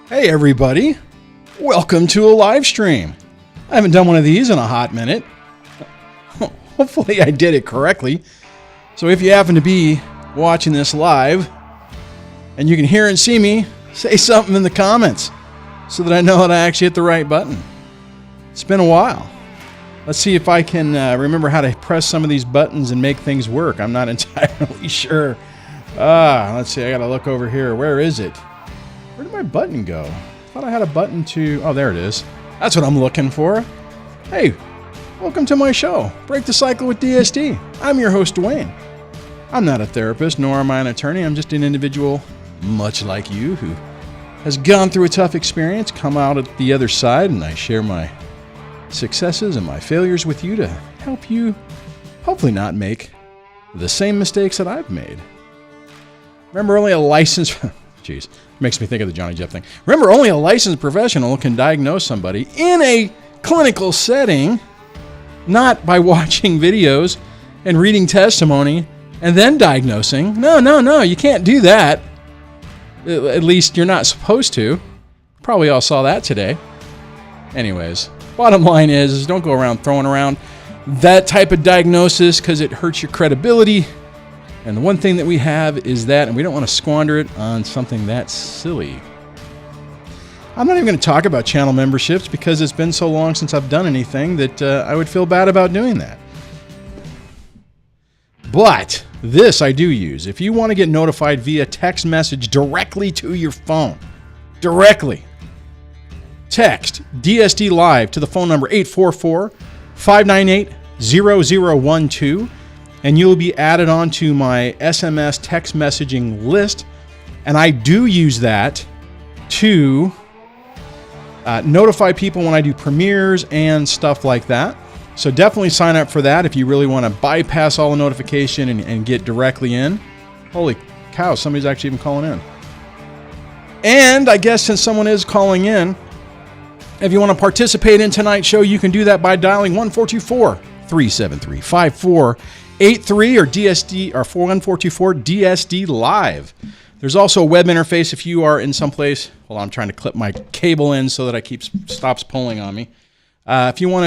Hey everybody, welcome to a live stream. I haven't done one of these in a hot minute. Hopefully I did it correctly. So if you happen to be watching this live and you can hear and see me, say something in the comments so that I know that I actually hit the right button. It's been a while. Let's see if I can remember how to press some of these buttons and make things work. I'm not entirely sure. Let's see, I gotta look over here. Where is it? Where did my button go? I thought I had a button to... Oh, there it is. That's what I'm looking for. Hey, welcome to my show, Break the Cycle with DSD. I'm your host, Duane. I'm not a therapist, nor am I an attorney. I'm just an individual, much like you, who has gone through a tough experience, come out at the other side, and I share my successes and my failures with you to help you hopefully not make the same mistakes that I've made. Remember, only a licensed... Jeez, makes me think of the Johnny Depp thing. Remember, only a licensed professional can diagnose somebody in a clinical setting, not by watching videos and reading testimony and then diagnosing. No, you can't do that. At least you're not supposed to. Probably all saw that today. Anyways, bottom line is don't go around throwing around that type of diagnosis because it hurts your credibility. And the one thing that we have is that, and we don't want to squander it on something that's silly. I'm not even going to talk about channel memberships because it's been so long since I've done anything that I would feel bad about doing that. But this I do use. If you want to get notified via text message directly to your phone, directly, text DSD Live to the phone number 844-598-0012. And you'll be added onto my SMS text messaging list. And I do use that to notify people when I do premieres and stuff like that. So definitely sign up for that if you really want to bypass all the notification and get directly in. Holy cow, somebody's actually even calling in. And I guess since someone is calling in, if you want to participate in tonight's show, you can do that by dialing 1-424-373-5483 or DSD or 4144 DSD Live. There's also a web interface if you are in some place. Well, I'm trying to clip my cable in so that it stops pulling on me. If you want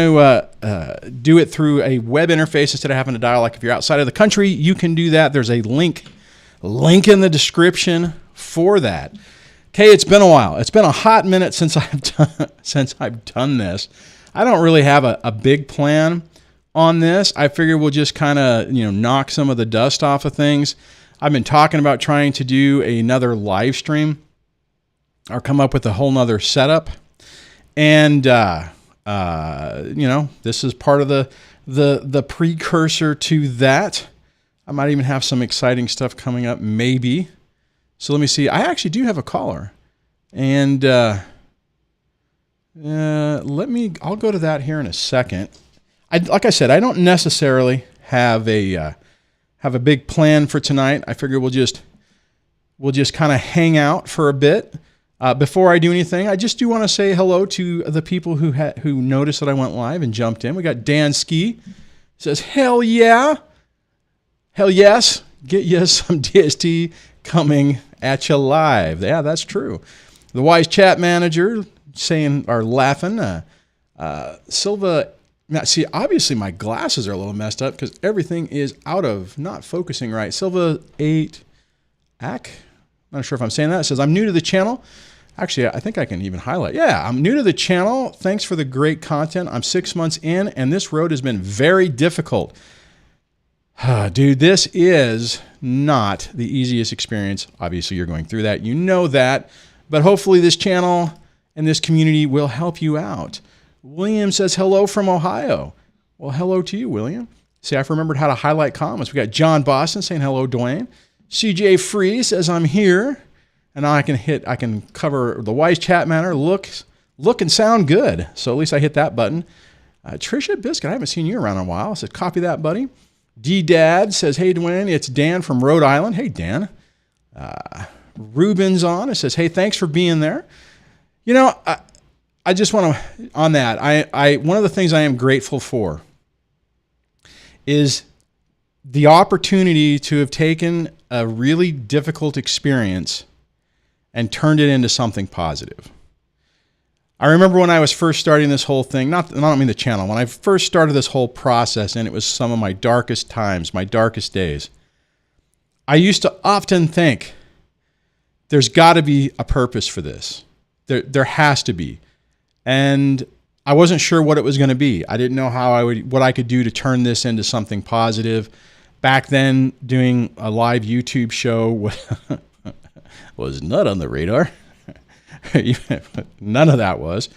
to do it through a web interface instead of having to dial, like if you're outside of the country, you can do that. There's a link in the description for that. Okay, it's been a while. It's been a hot minute since I've done this. I don't really have a big plan on this. I figure we'll just kind of, knock some of the dust off of things. I've been talking about trying to do another live stream or come up with a whole nother setup. And, this is part of the precursor to that. I might even have some exciting stuff coming up, maybe. So let me see. I actually do have a caller. And I'll go to that here in a second. Like I said, I don't necessarily have a big plan for tonight. I figure we'll just kind of hang out for a bit. Before I do anything, I just do want to say hello to the people who noticed that I went live and jumped in. We got Dan Ski says, "Hell yeah, hell yes, get you some DSD coming at you live." Yeah, that's true. The Wise Chat Manager saying or laughing. Silva. Now, see, obviously my glasses are a little messed up because everything is not focusing right. Silva 8 Ac, not sure if I'm saying that. It says, "I'm new to the channel." Actually, I think I can even highlight. Yeah, I'm new to the channel. Thanks for the great content. I'm 6 months in, and this road has been very difficult. Dude, this is not the easiest experience. Obviously, you're going through that. You know that. But hopefully this channel and this community will help you out. William says, "Hello from Ohio." Well, hello to you, William. See, I've remembered how to highlight comments. We got John Boston saying, "Hello, Duane." CJ Free says, "I'm here." And now I can cover the Wise Chat Manner. Look and sound good. So at least I hit that button. Trisha Biscuit, I haven't seen you around in a while. I said, "Copy that, buddy." D-Dad says, "Hey, Duane, it's Dan from Rhode Island." Hey, Dan. Ruben's on. It says, "Hey, thanks for being there." I just want to, on that, one of the things I am grateful for is the opportunity to have taken a really difficult experience and turned it into something positive. I remember when I was first starting this whole thing, I don't mean the channel, when I first started this whole process, and it was some of my darkest times, my darkest days, I used to often think, there's got to be a purpose for this. There has to be. And I wasn't sure what it was going to be. I didn't know what I could do to turn this into something positive. Back then, doing a live YouTube show was not on the radar. None of that was.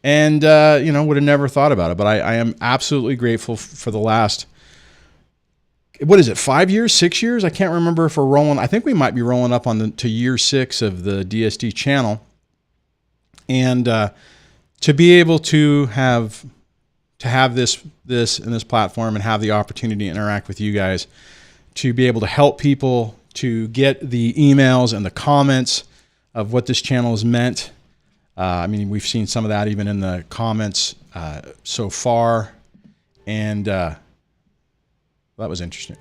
And, would have never thought about it. But I am absolutely grateful for the last, what is it, 5 years, 6 years? I can't remember if we're rolling. I think we might be rolling up to year 6 of the DSD channel. And to be able to have this in this platform and have the opportunity to interact with you guys, to be able to help people, to get the emails and the comments of what this channel has meant. I mean, we've seen some of that even in the comments so far. And that was interesting.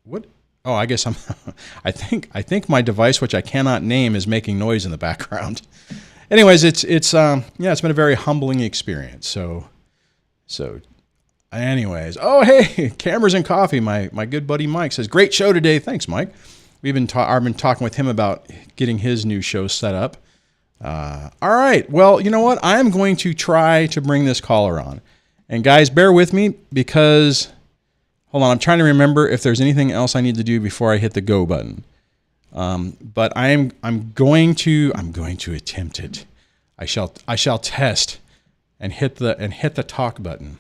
What? Oh, I guess I think my device, which I cannot name, is making noise in the background. Anyways, it's been a very humbling experience. So anyways, oh, hey, cameras and coffee. My good buddy Mike says, great show today. Thanks, Mike. I've been talking with him about getting his new show set up. All right. Well, you know what? I am going to try to bring this caller on. And guys, bear with me because, hold on, I'm trying to remember if there's anything else I need to do before I hit the go button. But I'm going to attempt it. I shall test and hit the talk button.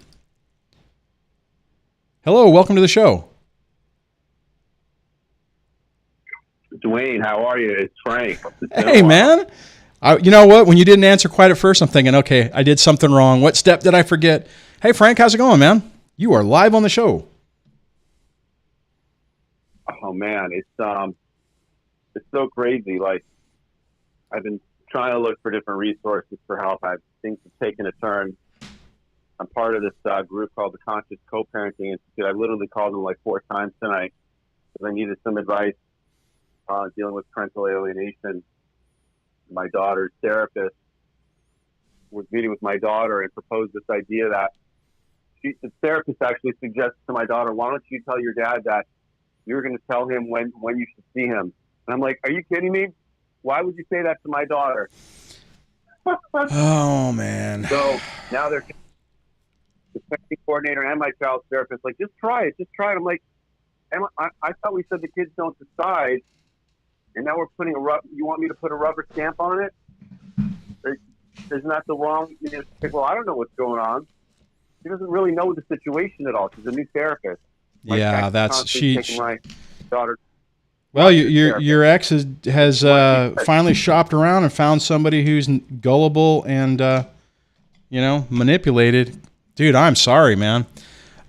Hello, welcome to the show. Duane, how are you? It's Frank. Hey, man. You know what? When you didn't answer quite at first, I'm thinking, okay, I did something wrong. What step did I forget? Hey, Frank, how's it going, man? You are live on the show. Oh man, it's so crazy. Like, I've been trying to look for different resources for help. Things have taken a turn. I'm part of this group called the Conscious Co-Parenting Institute. I literally called them like 4 times tonight because I needed some advice dealing with parental alienation. My daughter's therapist was meeting with my daughter and proposed this idea that the therapist actually suggested to my daughter, why don't you tell your dad that you're going to tell him when you should see him? And I'm like, are you kidding me? Why would you say that to my daughter? Oh, man. So now they're the parenting coordinator and my child's therapist, like, just try it. I'm like, I thought we said the kids don't decide. And now we're putting you want me to put a rubber stamp on it? Isn't that the wrong? Well, I don't know what's going on. She doesn't really know the situation at all. She's a new therapist. Yeah, that's taking my daughter. Well, your ex has finally shopped around and found somebody who's gullible and manipulated. Dude, I'm sorry, man.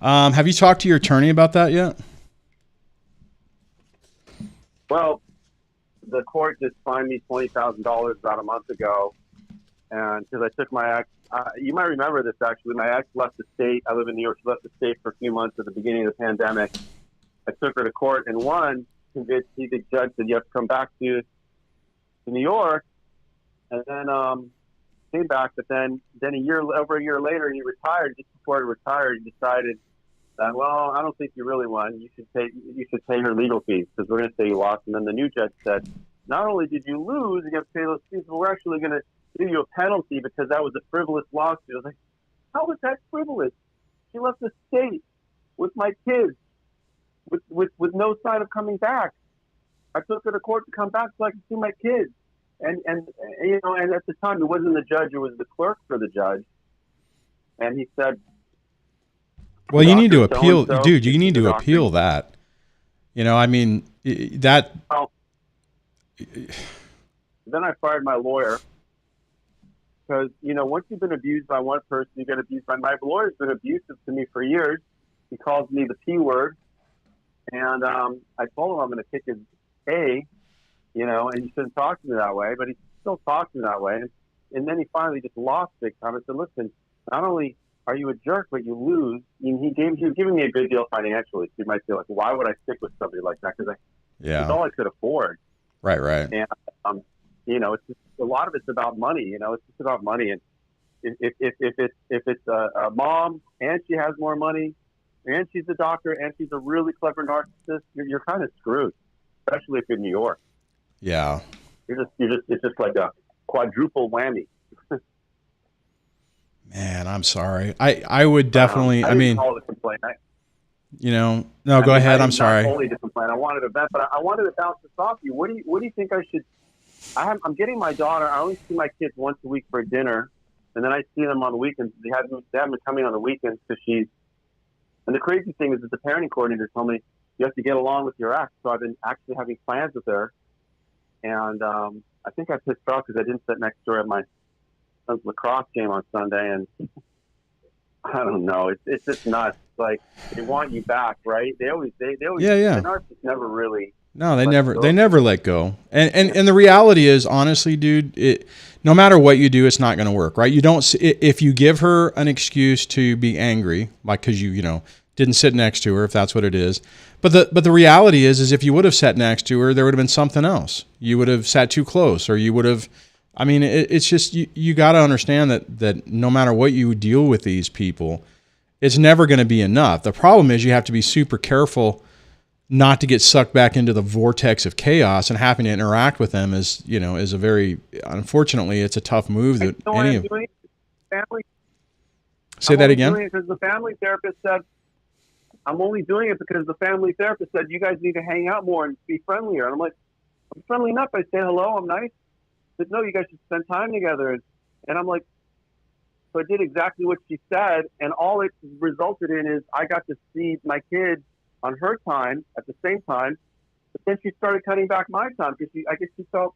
Have you talked to your attorney about that yet? Well, the court just fined me $20,000 about a month ago, and because I took my ex, you might remember this actually. My ex left the state. I live in New York. She left the state for a few months at the beginning of the pandemic. I took her to court and won. Convinced the judge said you have to come back to New York, and then came back. But then over a year later, he retired. Just before he retired, he decided that, well, I don't think you really won. You should pay her legal fees because we're going to say you lost. And then the new judge said, not only did you lose, you have to pay those fees, but we're actually going to give you a penalty because that was a frivolous lawsuit. I was like, how was that frivolous? She left the state with my kids with no sign of coming back. I took her to court to come back so I could see my kids. And at the time, it wasn't the judge, it was the clerk for the judge. And he said, well, you need to appeal, dude. You need to appeal that. I mean, that. Well, then I fired my lawyer because, once you've been abused by one person, you get abused by my lawyer's been abusive to me for years. He calls me the P word. And I told him I'm going to kick his A, and he shouldn't talk to me that way, but he still talks to me that way. And then he finally just lost big time. I said, listen, not only are you a jerk, but you lose. He was giving me a good deal financially. So you might feel like, why would I stick with somebody like that? Because it's all I could afford. Right. And, it's just, a lot of it's about money. It's just about money. And if it's a mom and she has more money and she's a doctor and she's a really clever narcissist, you're kind of screwed, especially if you're in New York. Yeah. It's just like a quadruple whammy. Man, I'm sorry. I would definitely, I mean, call it a complaint. No, go ahead. I'm sorry. Not only to complain. I wanted to vent, but I wanted to bounce this off you. What do you think I should? I'm getting my daughter. I only see my kids once a week for dinner, and then I see them on the weekends. They haven't been coming on the weekends because she's. And the crazy thing is that the parenting coordinator told me you have to get along with your ex. So I've been actually having plans with her, and I think I pissed her off because I didn't sit next to her at my son's lacrosse game on Sunday, and I don't know. It's just nuts. Like, they want you back, right? They always yeah. The narcissists never really. No, they never let go. And the reality is, honestly, dude, no matter what you do, it's not going to work, right? You don't, if you give her an excuse to be angry, like, cause you didn't sit next to her, if that's what it is. But the reality is if you would have sat next to her, there would have been something else. You would have sat too close, or you would have, I mean, it's just, you got to understand that no matter what you deal with these people, it's never going to be enough. The problem is you have to be super careful not to get sucked back into the vortex of chaos, and having to interact with them is a very, unfortunately, it's a tough move that any of family. Say that again? Because the family therapist said, I'm only doing it because the family therapist said you guys need to hang out more and be friendlier. And I'm like, I'm friendly enough. I say hello, I'm nice. But no, you guys should spend time together. And I'm like, so I did exactly what she said, and all it resulted in is I got to see my kids on her time at the same time, but then she started cutting back my time because I guess she felt,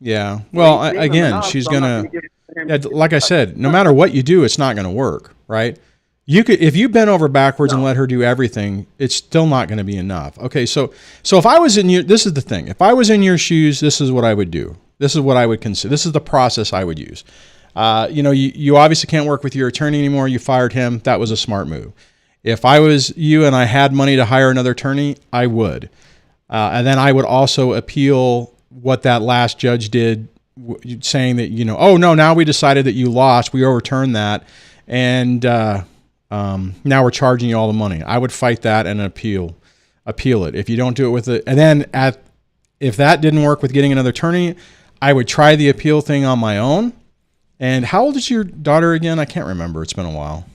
Yeah. Well, again, she's going to, like I said, no matter what you do, it's not going to work, right? You could, if you bent over backwards and let her do everything, it's still not going to be enough. Okay. So if I was in this is the thing. If I was in your shoes, this is what I would do. This is what I would consider. This is the process I would use. You obviously can't work with your attorney anymore. You fired him. That was a smart move. If I was you and I had money to hire another attorney, I would. And then I would also appeal what that last judge did, saying that, oh no, now we decided that you lost. We overturned that. And now we're charging you all the money. I would fight that and appeal it. If you don't do it with it. And then if that didn't work with getting another attorney, I would try the appeal thing on my own. And how old is your daughter again? I can't remember. It's been a while.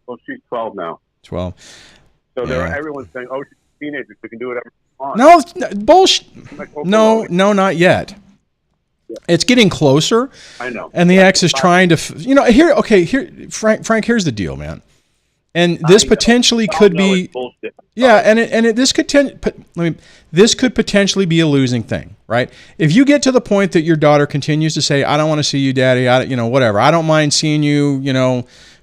Well, she's 12 now. 12. So everyone's saying, oh, she's a teenager. She can do whatever she wants. No, bullshit. No, not yet. Yeah. It's getting closer. I know. And the ex is trying to, Frank, here's the deal, man. And this potentially could be, this could potentially be a losing thing, right? If you get to the point that your daughter continues to say, I don't want to see you, daddy, whatever. I don't mind seeing you,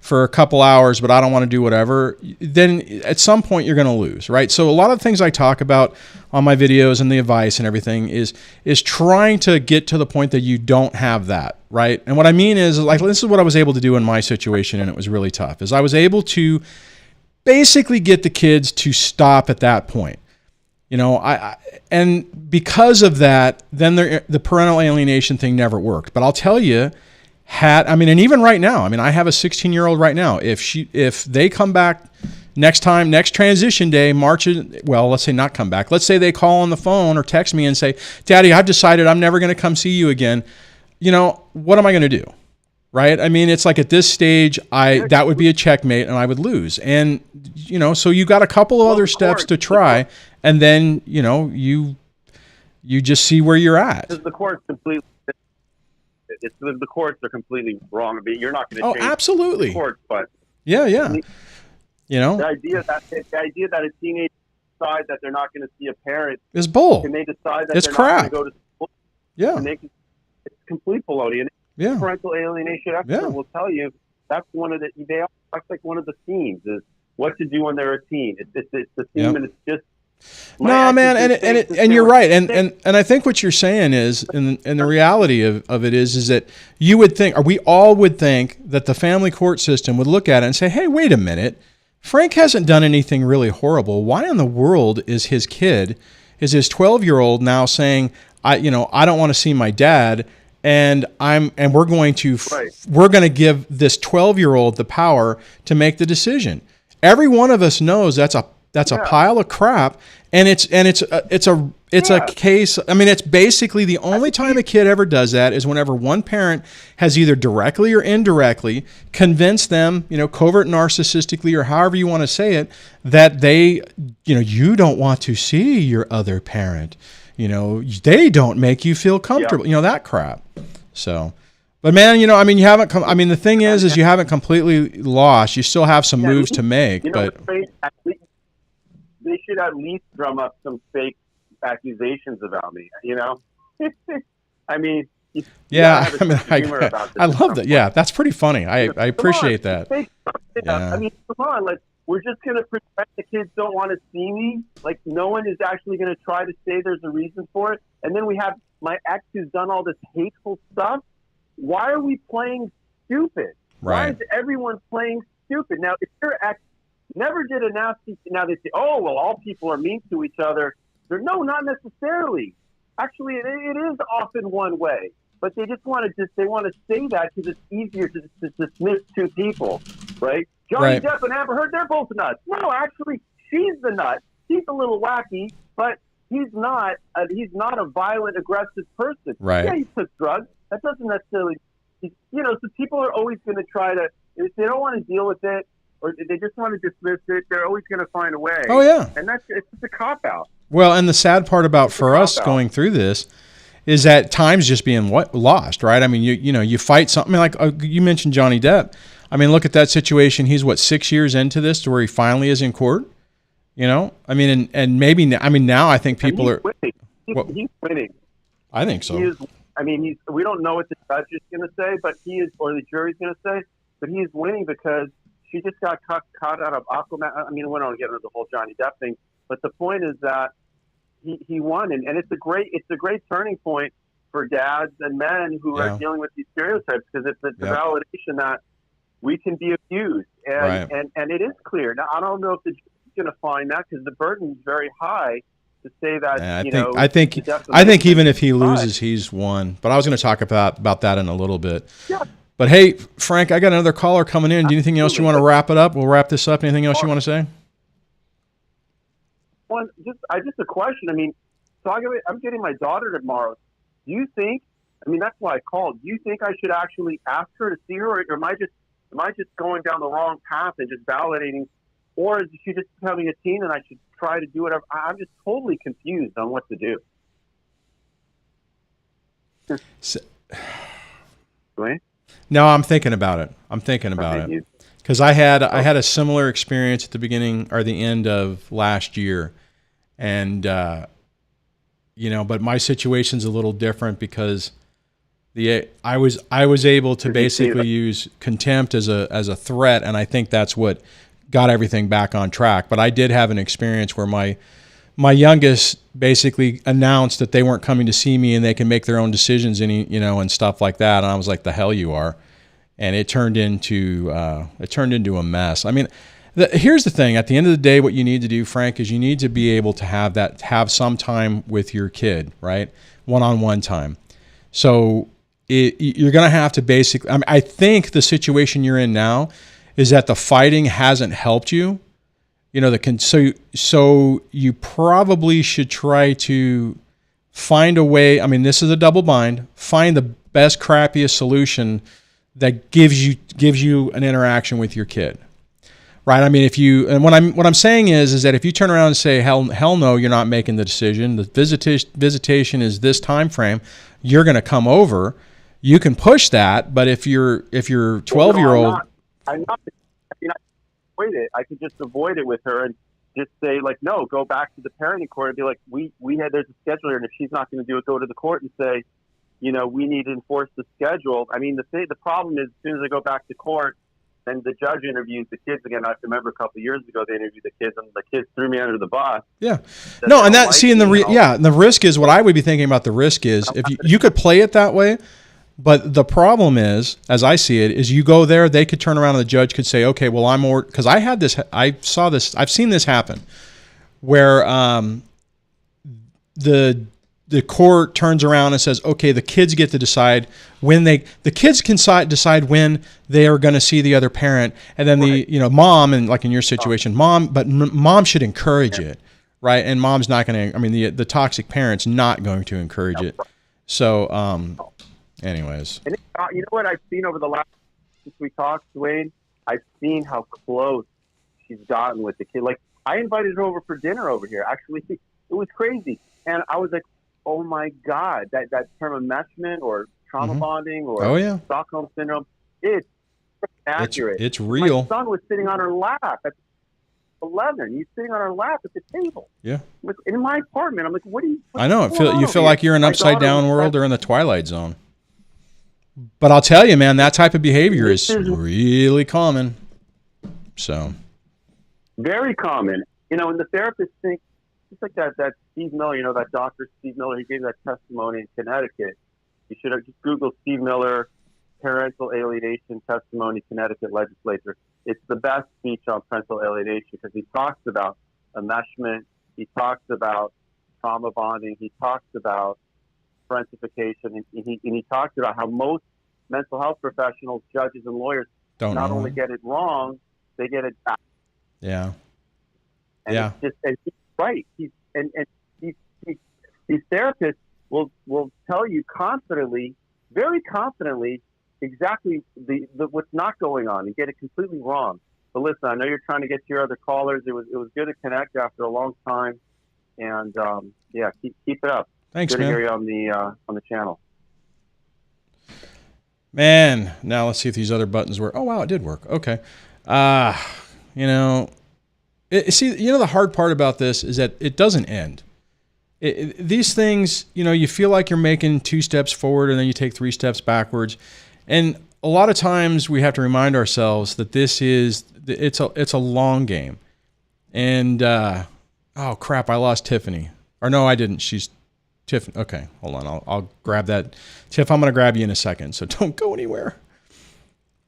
for a couple hours, but I don't want to do whatever, then at some point you're going to lose, right? So a lot of the things I talk about on my videos and the advice and everything is trying to get to the point that you don't have that, right? And what I mean is, like, this is what I was able to do in my situation, and it was really tough, is I was able to basically get the kids to stop at that point. And because of that, then the parental alienation thing never worked. But I'll tell you, and even right now, I have a 16-year-old right now. If they come back next transition day, let's say not come back. Let's say they call on the phone or text me and say, Daddy, I've decided I'm never going to come see you again. What am I going to do? Right? It's like at this stage, that would be a checkmate and I would lose. And, so you got a couple of other steps to try, and then, you just see where you're at. The court's completely... the courts are completely wrong. You're not going to change absolutely. The courts, but yeah. The idea that a teenager decide that they're not going to see a parent is bull. And they decide that it's they're crap. not going to go to school. Yeah, and it's complete baloney. And parental alienation expert will tell you that's like one of the themes is what to do when they're a teen. It's the theme, and it's just. No, man, and you're right, and I think what you're saying is, and the reality of it is that you would think, or we all would think, that the family court system would look at it and say, hey, wait a minute, Frank hasn't done anything really horrible. Why in the world is his kid is his 12-year-old now saying, I don't want to see my dad, and we're going to give this 12-year-old the power to make the decision. Every one of us knows that's a pile of crap, and it's a case. I mean, it's basically the only time a kid ever does that is whenever one parent has either directly or indirectly convinced them, covert narcissistically or however you want to say it, that they, you don't want to see your other parent. They don't make you feel comfortable. That crap. So, but man, you haven't come. I mean, the thing is you haven't completely lost. You still have some moves to make, but. They should at least drum up some fake accusations about me, I mean, I love that. Yeah, that's pretty funny. I appreciate that. I mean, come on, we're just going to pretend the kids don't want to see me. Like, no one is actually going to try to say there's a reason for it. And then we have my ex who's done all this hateful stuff. Why are we playing stupid? Right. Why is everyone playing stupid? Now, if your ex never did a nasty, now they say, oh, well, all people are mean to each other. No, not necessarily. Actually, it is often one way. But they just want to say that because it's easier to dismiss two people, right? Johnny Depp and Amber Heard, they're both nuts. No, actually, she's the nut. He's a little wacky, but he's not a violent, aggressive person. Right. Yeah, he took drugs. That doesn't necessarily, so people are always going to try to, if they don't want to deal with it, or they just want to dismiss it, they're always going to find a way. Oh, yeah. And it's just a cop-out. Well, and the sad part about for us going through this is that time's just being lost, right? I mean, you fight something like you mentioned Johnny Depp. I mean, look at that situation. He's 6 years into this to where he finally is in court. I mean, and maybe now I think people are winning. He's winning. I think so. We don't know what the judge is going to say, but he is, or the jury's going to say, but he is winning because she just got caught out of Aquaman. I mean, we don't get into the whole Johnny Depp thing, but the point is that he won, and it's a great turning point for dads and men who are dealing with these stereotypes, because it's a validation that we can be abused, and it is clear. Now, I don't know if the judge is going to find that, because the burden is very high to say that. I think even if he loses, he's won. But I was going to talk about that in a little bit. Yeah. But hey, Frank, I got another caller coming in. Do you anything else you want to wrap it up? We'll wrap this up. Anything else you want to say? Just a question. I mean, so I'm getting my daughter tomorrow. Do you think? I mean, that's why I called. Do you think I should actually ask her to see her, or am I just going down the wrong path and just validating, or is she just becoming a teen and I should try to do whatever? I'm just totally confused on what to do. Duane? No, I'm thinking about it. Because I had a similar experience at the beginning or the end of last year, and but my situation's a little different because I was able to basically use contempt as a threat, and I think that's what got everything back on track. But I did have an experience where my youngest basically announced that they weren't coming to see me and they can make their own decisions and stuff like that. And I was like, the hell you are. And it turned into a mess. I mean, here's the thing. At the end of the day, what you need to do, Frank, is you need to be able to have some time with your kid, right? One-on-one time. So you're going to have to basically, I think the situation you're in now is that the fighting hasn't helped you. So you probably should try to find a way. I mean, this is a double bind. Find the best, crappiest solution that gives you an interaction with your kid, right? I mean, what I'm saying is that if you turn around and say hell no, you're not making the decision. The visitation is this time frame. You're going to come over. You can push that, but if you're 12-year-old, I'm not. I could just avoid it with her and just say, like, no, go back to the parenting court and be like, there's a scheduler, and if she's not going to do it, go to the court and say, we need to enforce the schedule. I mean, the problem is, as soon as I go back to court, then the judge interviews the kids again. I remember a couple of years ago they interviewed the kids, and the kids threw me under the bus. Yeah, no, and that the risk is what I would be thinking about. The risk is if you could play it that way. But the problem is, as I see it, is you go there, they could turn around and the judge could say, okay, well, because I've seen this happen, where the court turns around and says, okay, the kids get to decide when the kids can decide when they are going to see the other parent, and then Right. the mom, and like in your situation, mom should encourage it, right? And mom's not going to. I mean, the toxic parent's not going to encourage it. So, anyways, And you know what I've seen over the last since we talked, Duane? I've seen how close she's gotten with the kid. Like, I invited her over for dinner over here. Actually, it was crazy, and I was like, oh my God, that term enmeshment or trauma bonding or Stockholm syndrome, it's accurate. It's real. My son was sitting on her lap at 11. He's sitting on her lap at the table. Yeah. In my apartment. I'm like, what are you? I know. You feel like you're in an upside down world or in the Twilight Zone. But I'll tell you, man, that type of behavior is really common. So. Very common. And the therapists think, just like that Steve Miller, that Dr. Steve Miller, he gave that testimony in Connecticut. You should have just Googled Steve Miller, parental alienation testimony, Connecticut legislature. It's the best speech on parental alienation because he talks about enmeshment, he talks about trauma bonding, he talks about parentification, and he talks about how most mental health professionals, judges, and lawyers not only get it wrong, they get it back. Yeah. And it's just, and he's right. These therapists will tell you confidently, very confidently, exactly the what's not going on and get it completely wrong. But listen, I know you're trying to get to your other callers. It was good to connect after a long time, and keep it up. Thanks, good man. to hear you on the channel. Man, now let's see if these other buttons work. Oh wow, it did work. Okay. The hard part about this is that it doesn't end. These things, you feel like you're making 2 steps forward and then you take 3 steps backwards. And a lot of times we have to remind ourselves that it's a long game. And, oh crap, I lost Tiffany. Or no, I didn't. She's Tiffany. Okay, hold on. I'll grab that. Tiff, I'm going to grab you in a second, so don't go anywhere.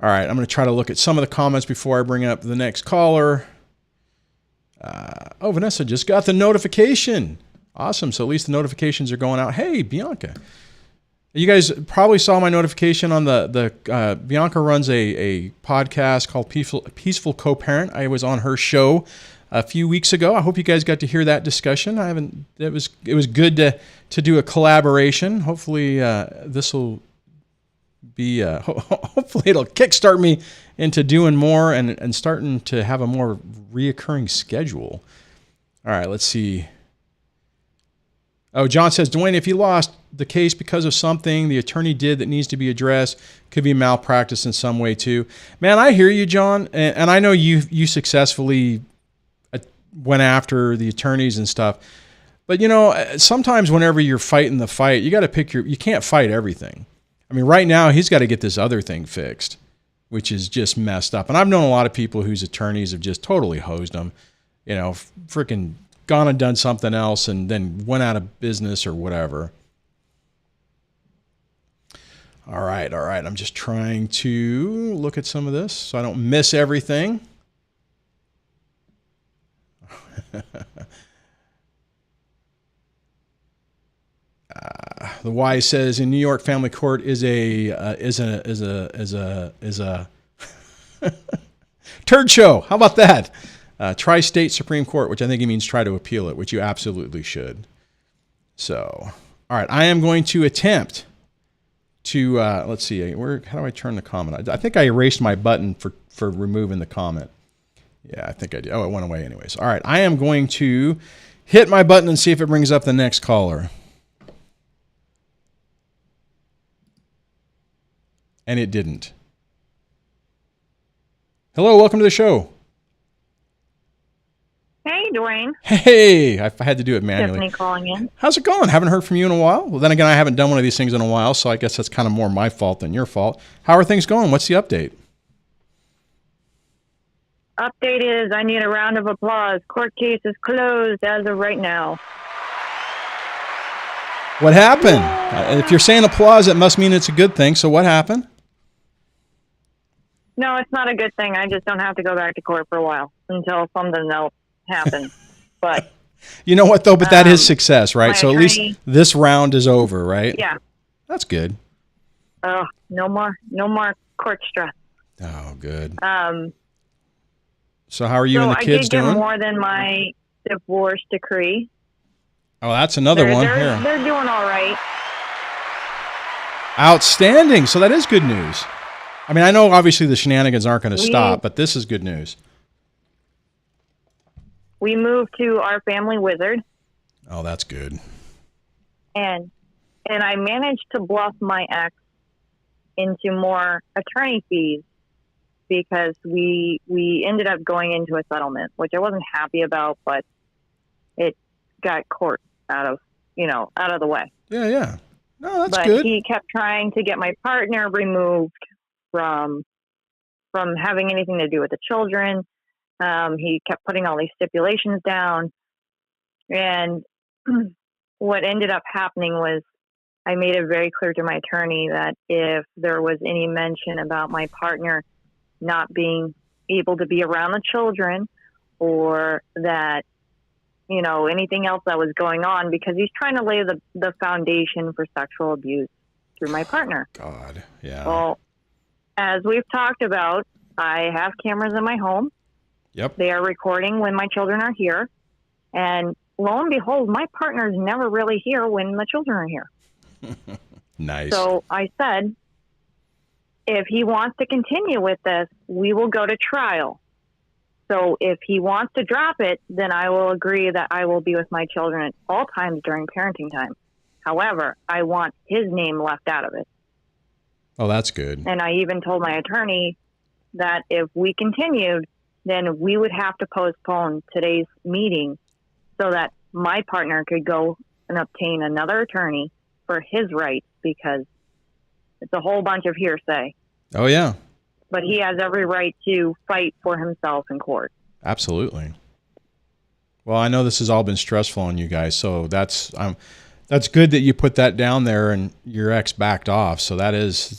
All right, I'm going to try to look at some of the comments before I bring up the next caller. Vanessa just got the notification. Awesome. So at least the notifications are going out. Hey, Bianca. You guys probably saw my notification on the Bianca runs a podcast called Peaceful Co-Parent. I was on her show a few weeks ago. I hope you guys got to hear that discussion. It was good to do a collaboration. Hopefully this will be hopefully it'll kickstart me into doing more and starting to have a more reoccurring schedule. All right, let's see. Oh, John says, Duane, if you lost the case because of something the attorney did that needs to be addressed, could be malpractice in some way too. Man, I hear you, John, and I know you successfully went after the attorneys and stuff. But sometimes whenever you're fighting the fight, you got to you can't fight everything. I mean, right now he's got to get this other thing fixed, which is just messed up. And I've known a lot of people whose attorneys have just totally hosed them, freaking gone and done something else and then went out of business or whatever. All right. I'm just trying to look at some of this so I don't miss everything. The Y says in New York, family court is a turd show. How about that? Tri-state Supreme Court, which I think he means try to appeal it, which you absolutely should. So, all right, I am going to attempt to let's see, how do I turn the comment? I think I erased my button for removing the comment. Yeah, I think I did. Oh, it went away anyways. All right, I am going to hit my button and see if it brings up the next caller. And it didn't. Hello, welcome to the show. Hey, Duane. Hey, I had to do it manually. Tiffany calling in. How's it going? Haven't heard from you in a while. Well, then again, I haven't done one of these things in a while, so I guess that's kind of more my fault than your fault. How are things going? What's the update? Update is I need a round of applause. Court case is closed as of right now. What happened? If you're saying applause, it must mean it's a good thing. So what happened? No, it's not a good thing. I just don't have to go back to court for a while until something else happens. But You know what though? But that is success, right? My So at attorney, least this round is over, right? yeah. That's good. No more court stress. Oh, good. Um, So how are you so and the kids I did get doing? more than my divorce decree. Oh, that's another one here. They're doing all right. Outstanding. So that is good news. I mean, I know obviously the shenanigans aren't going to stop, but this is good news. We moved to our family wizard, Oh, that's good. and I managed to bluff my ex into more attorney fees because we ended up going into a settlement, which I wasn't happy about, but it got court out of the way. Yeah. No, that's but good. He kept trying to get my partner removed from having anything to do with the children. He kept putting all these stipulations down, and what ended up happening was I made it very clear to my attorney that if there was any mention about my partner not being able to be around the children, or that anything else that was going on, because he's trying to lay the foundation for sexual abuse through my partner. God, yeah. Well, as we've talked about, I have cameras in my home. Yep. They are recording when my children are here. And lo and behold, my partner's never really here when the children are here. Nice. So I said, if he wants to continue with this, we will go to trial. So if he wants to drop it, then I will agree that I will be with my children at all times during parenting time. However, I want his name left out of it. Oh, that's good. And I even told my attorney that if we continued, then we would have to postpone today's meeting so that my partner could go and obtain another attorney for his rights, because it's a whole bunch of hearsay. Oh, yeah. But he has every right to fight for himself in court. Absolutely. Well, I know this has all been stressful on you guys, so that's good that you put that down there and your ex backed off. So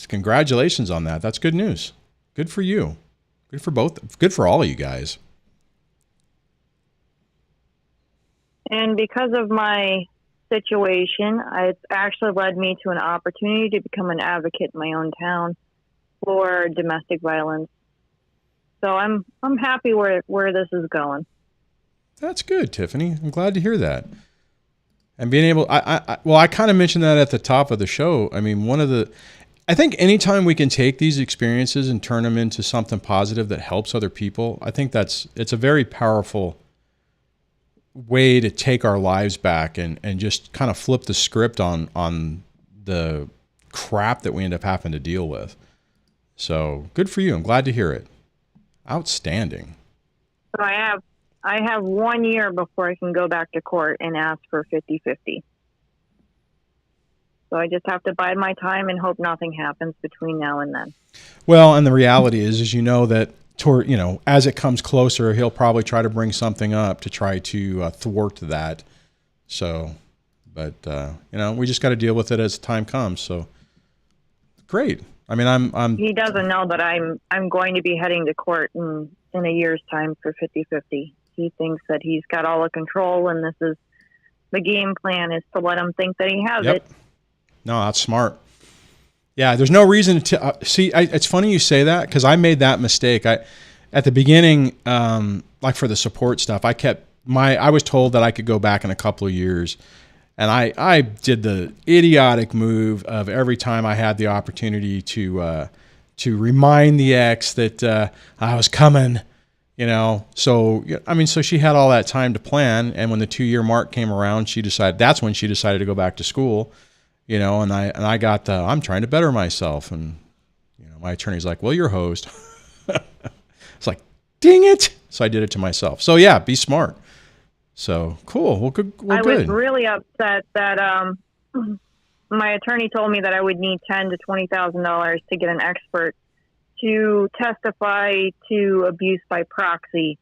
congratulations on that. That's good news. Good for you. Good for both. Good for all of you guys. And because of my situation, it's actually led me to an opportunity to become an advocate in my own town for domestic violence. So I'm happy where this is going. That's good, Tiffany. I'm glad to hear that. And being able, I kind of mentioned that at the top of the show. I mean, I think anytime we can take these experiences and turn them into something positive that helps other people, I think it's a very powerful way to take our lives back and just kind of flip the script on the crap that we end up having to deal with. So good for you. I'm glad to hear it. Outstanding. So I have 1 year before I can go back to court and ask for 50-50. So I just have to bide my time and hope nothing happens between now and then. Well, and the reality is that as it comes closer, he'll probably try to bring something up to try to thwart that. So, but we just got to deal with it as time comes. So great. I mean, I'm. He doesn't know that I'm going to be heading to court in a year's time for 50-50. He thinks that he's got all the control, and this is the game plan is to let him think that he has it. No, that's smart. Yeah, there's no reason to see. It's funny you say that, because I made that mistake. At the beginning, like for the support stuff, I was told that I could go back in a couple of years. And I did the idiotic move of every time I had the opportunity to remind the ex that I was coming, So she had all that time to plan. And when the 2-year mark came around, that's when she decided to go back to school, And I got I'm trying to better myself, and my attorney's like, well, you're host. It's like, dang it! So I did it to myself. So yeah, be smart. So cool. Well, good. I was really upset that my attorney told me that I would need $10,000 to $20,000 to get an expert to testify to abuse by proxy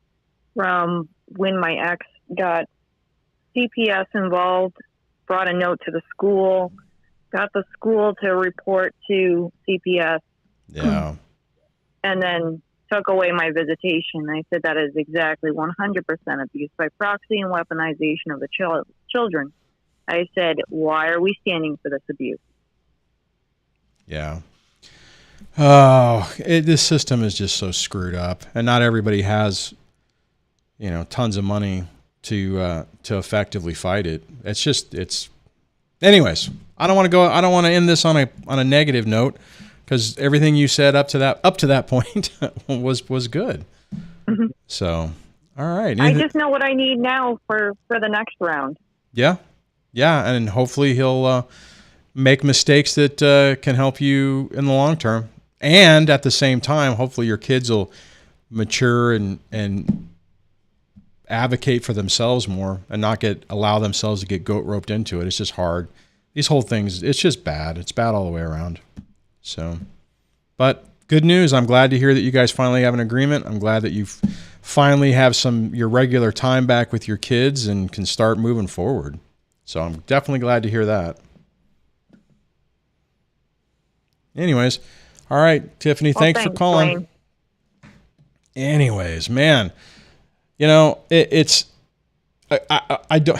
from when my ex got CPS involved, brought a note to the school, got the school to report to CPS. Yeah. And then took away my visitation. I said that is exactly 100% abuse by proxy and weaponization of the children. I said, why are we standing for this abuse? Yeah. Oh, this system is just so screwed up, and not everybody has, tons of money to effectively fight it. Anyways, I don't want to end this on a negative note, because everything you said up to that point was good. Mm-hmm. So, all right. I just know what I need now for the next round. Yeah. Yeah. And hopefully he'll make mistakes that can help you in the long term. And at the same time, hopefully your kids will mature and advocate for themselves more and not allow themselves to get goat roped into it. It's just hard. These whole things, it's just bad. It's bad all the way around. So, but good news. I'm glad to hear that you guys finally have an agreement. I'm glad that you finally have your regular time back with your kids and can start moving forward. So I'm definitely glad to hear that. Anyways, all right, Tiffany, thanks for calling. Duane. Anyways, man, it's I don't.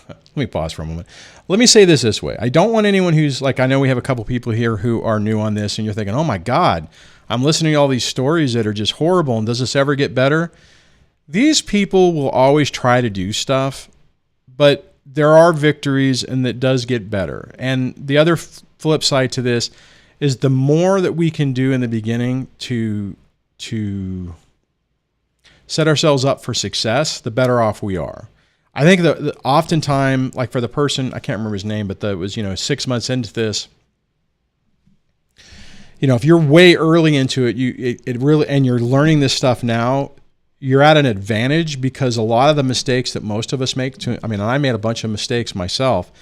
Let me pause for a moment. Let me say this way. I don't want anyone who's like, I know we have a couple people here who are new on this, and you're thinking, oh my God, I'm listening to all these stories that are just horrible, and does this ever get better? These people will always try to do stuff, but there are victories, and it does get better. And the other flip side to this is the more that we can do in the beginning to set ourselves up for success, the better off we are. I think that oftentimes, like for the person, I can't remember his name, but that was, 6 months into this, if you're way early into it, it really, and you're learning this stuff now, you're at an advantage, because a lot of the mistakes that most of us make, I made a bunch of mistakes myself.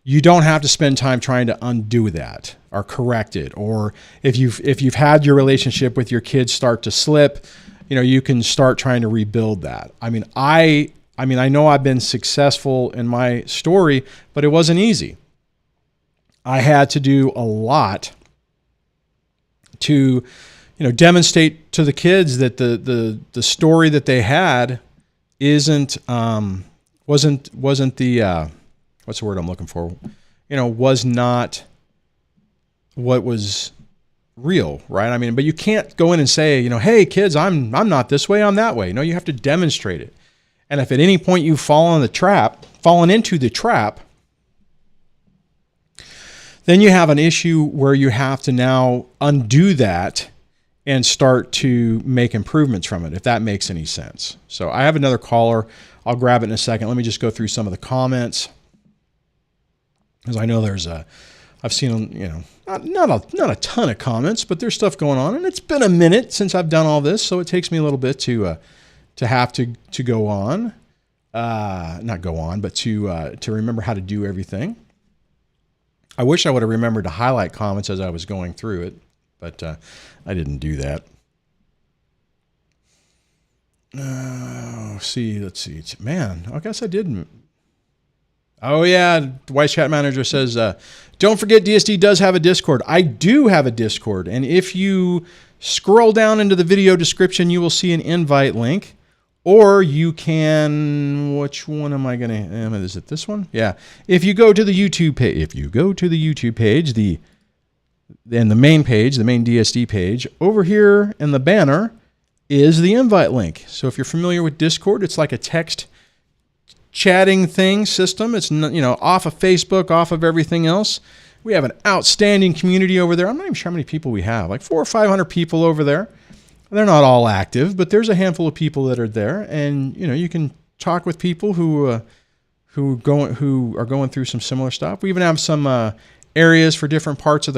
You don't have to spend time trying to undo that or correct it. Or if you've had your relationship with your kids start to slip, you can start trying to rebuild that. I know I've been successful in my story, but it wasn't easy. I had to do a lot to, demonstrate to the kids that the story that they had wasn't the what's the word I'm looking for? Was not what was real, right? But you can't go in and say, hey kids, I'm not this way, I'm that way. No, you have to demonstrate it. And if at any point you've fallen into the trap, then you have an issue where you have to now undo that and start to make improvements from it, if that makes any sense. So I have another caller. I'll grab it in a second. Let me just go through some of the comments, because I know I've seen, not a ton of comments, but there's stuff going on, and it's been a minute since I've done all this, so it takes me a little bit to have to go on, not go on, but to remember how to do everything. I wish I would have remembered to highlight comments as I was going through it, but I didn't do that. Let's see. Man, I guess I didn't. Oh yeah, Vice Chat Manager says, don't forget DSD does have a Discord. I do have a Discord, and if you scroll down into the video description, you will see an invite link. Or you can, which one am I going to, is it this one? Yeah. If you go to the YouTube page, the main page, the main DSD page, over here in the banner is the invite link. So if you're familiar with Discord, it's like a text chatting system. It's, off of Facebook, off of everything else. We have an outstanding community over there. I'm not even sure how many people we have, like 400 or 500 people over there. They're not all active, but there's a handful of people that are there, and you can talk with people who are going through some similar stuff. We even have some areas for different parts of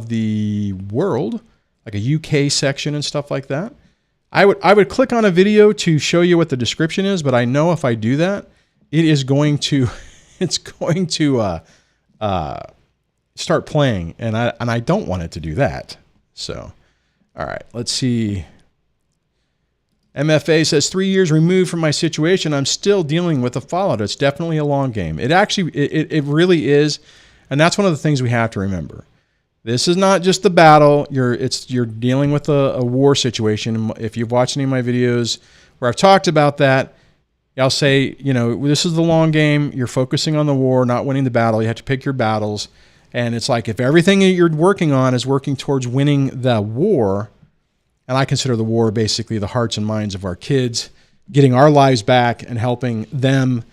the world, like a UK section and stuff like that. I would click on a video to show you what the description is, but I know if I do that, it's going to start playing, and I don't want it to do that. So. All right, let's see. MFA says 3 years removed from my situation, I'm still dealing with the fallout. It's definitely a long game. It really is, and that's one of the things we have to remember. This is not just the battle. You're dealing with a war situation. If you've watched any of my videos where I've talked about that, I'll say, this is the long game. You're focusing on the war, not winning the battle. You have to pick your battles. And it's like, if everything that you're working on is working towards winning the war, and I consider the war basically the hearts and minds of our kids, getting our lives back and helping them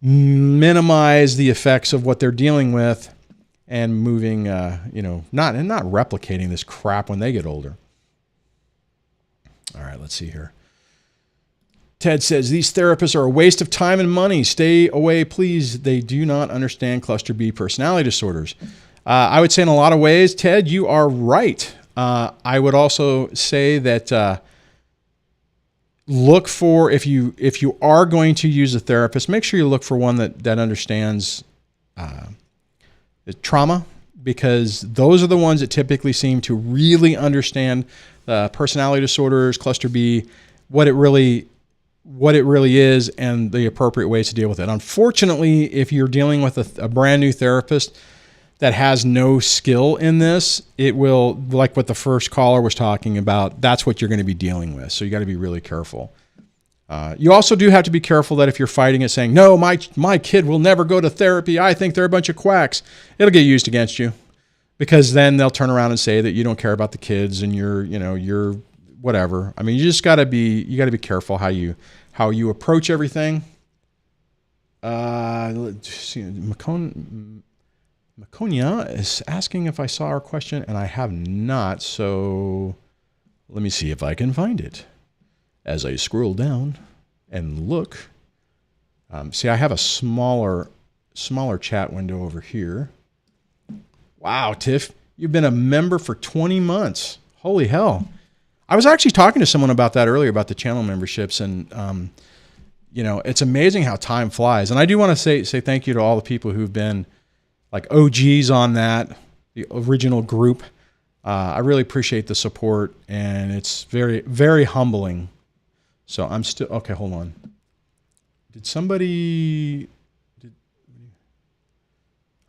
minimize the effects of what they're dealing with, and moving, not replicating this crap when they get older. All right, let's see here. Ted says, these therapists are a waste of time and money. Stay away, please. They do not understand cluster B personality disorders. I would say in a lot of ways, Ted, you are right. I would also say that look for, if you are going to use a therapist, make sure you look for one that understands trauma, because those are the ones that typically seem to really understand personality disorders, cluster B, what it really is, and the appropriate ways to deal with it. Unfortunately, if you're dealing with a brand new therapist that has no skill in this, it will, like what the first caller was talking about, that's what you're going to be dealing with. So you got to be really careful. You also do have to be careful that if you're fighting it saying, no, my kid will never go to therapy, I think they're a bunch of quacks, it'll get used against you, because then they'll turn around and say that you don't care about the kids and you're whatever. I mean, you got to be careful how you approach everything. Let's see, Maconia is asking if I saw our question, and I have not. So let me see if I can find it. As I scroll down and look, see, I have a smaller chat window over here. Wow, Tiff, you've been a member for 20 months. Holy hell. I was actually talking to someone about that earlier, about the channel memberships, and it's amazing how time flies. And I do want to say thank you to all the people who've been like OGs on that, the original group. I really appreciate the support, and it's very, very humbling. So I'm still, okay, hold on. I'm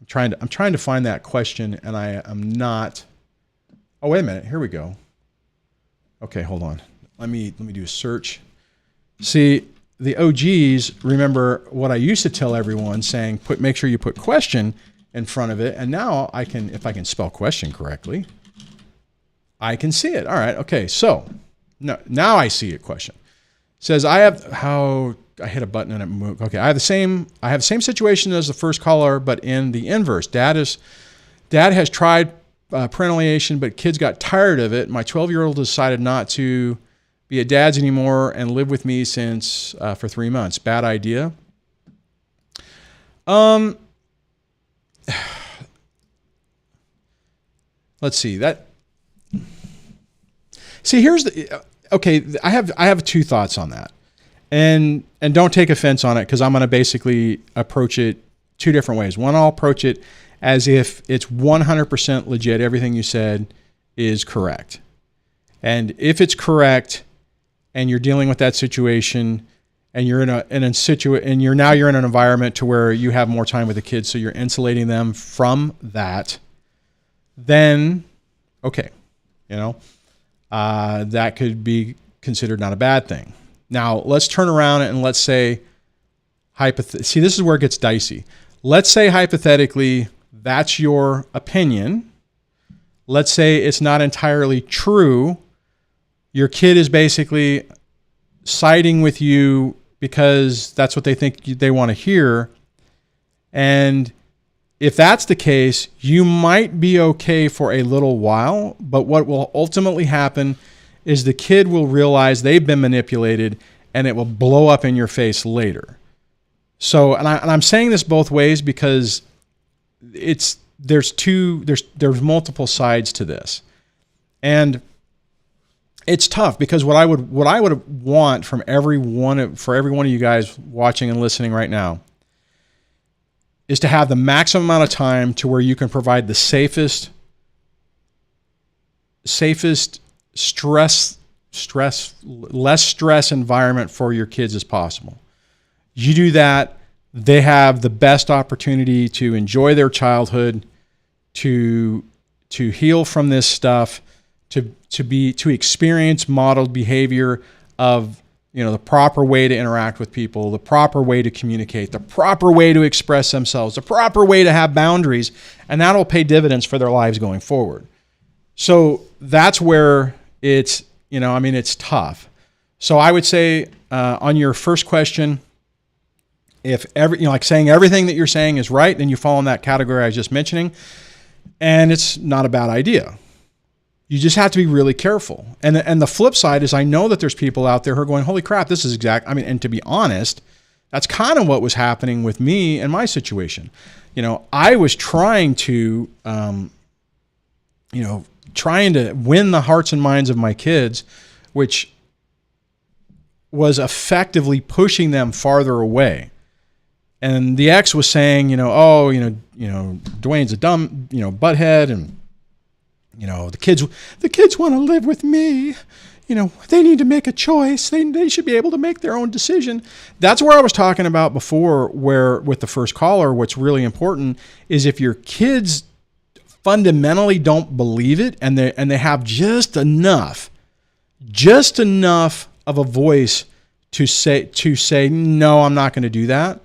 trying to find that question, and I am not. Oh, wait a minute. Here we go. Okay, hold on. Let me do a search. See, the OGs remember what I used to tell everyone, saying make sure you put question in front of it, and now if I can spell question correctly, I can see it. All right. Okay. So now I see it. Question says, I hit a button and it moved. Okay. I have the same situation as the first caller, but in the inverse. Dad has tried parental alienation, but kids got tired of it. My 12-year-old decided not to be at dad's anymore and live with me since for 3 months. Bad idea. Let's see that. See, I have two thoughts on that, and don't take offense on it, because I'm going to basically approach it two different ways. One, I'll approach it as if it's 100% legit. Everything you said is correct. And if it's correct, and you're dealing with that situation, and you're in an environment to where you have more time with the kids, so you're insulating them from that, then okay, that could be considered not a bad thing. Now let's turn around and let's say, see, this is where it gets dicey. Let's say hypothetically that's your opinion. Let's say it's not entirely true. Your kid is basically siding with you because that's what they think they want to hear. And if that's the case, you might be okay for a little while, but what will ultimately happen is the kid will realize they've been manipulated, and it will blow up in your face later. So, and I'm saying this both ways, because there's multiple sides to this. And it's tough, because what I would want for every one of you guys watching and listening right now is to have the maximum amount of time to where you can provide the safest less stress environment for your kids as possible. You do that, they have the best opportunity to enjoy their childhood, to to heal from this stuff, to experience modeled behavior of, the proper way to interact with people, the proper way to communicate, the proper way to express themselves, the proper way to have boundaries, and that'll pay dividends for their lives going forward. So that's where it's, it's tough. So I would say on your first question, if like saying everything that you're saying is right, then you fall in that category I was just mentioning, and it's not a bad idea. You just have to be really careful. And the flip side is I know that there's people out there who are going, holy crap, this is and to be honest, that's kind of what was happening with me and my situation. I was trying to, trying to win the hearts and minds of my kids, which was effectively pushing them farther away. And the ex was saying, Duane's a dumb, butthead, and the kids want to live with me. They need to make a choice. They should be able to make their own decision. That's where I was talking about before, where with the first caller, what's really important is if your kids fundamentally don't believe it and they have just enough of a voice to say, no, I'm not going to do that,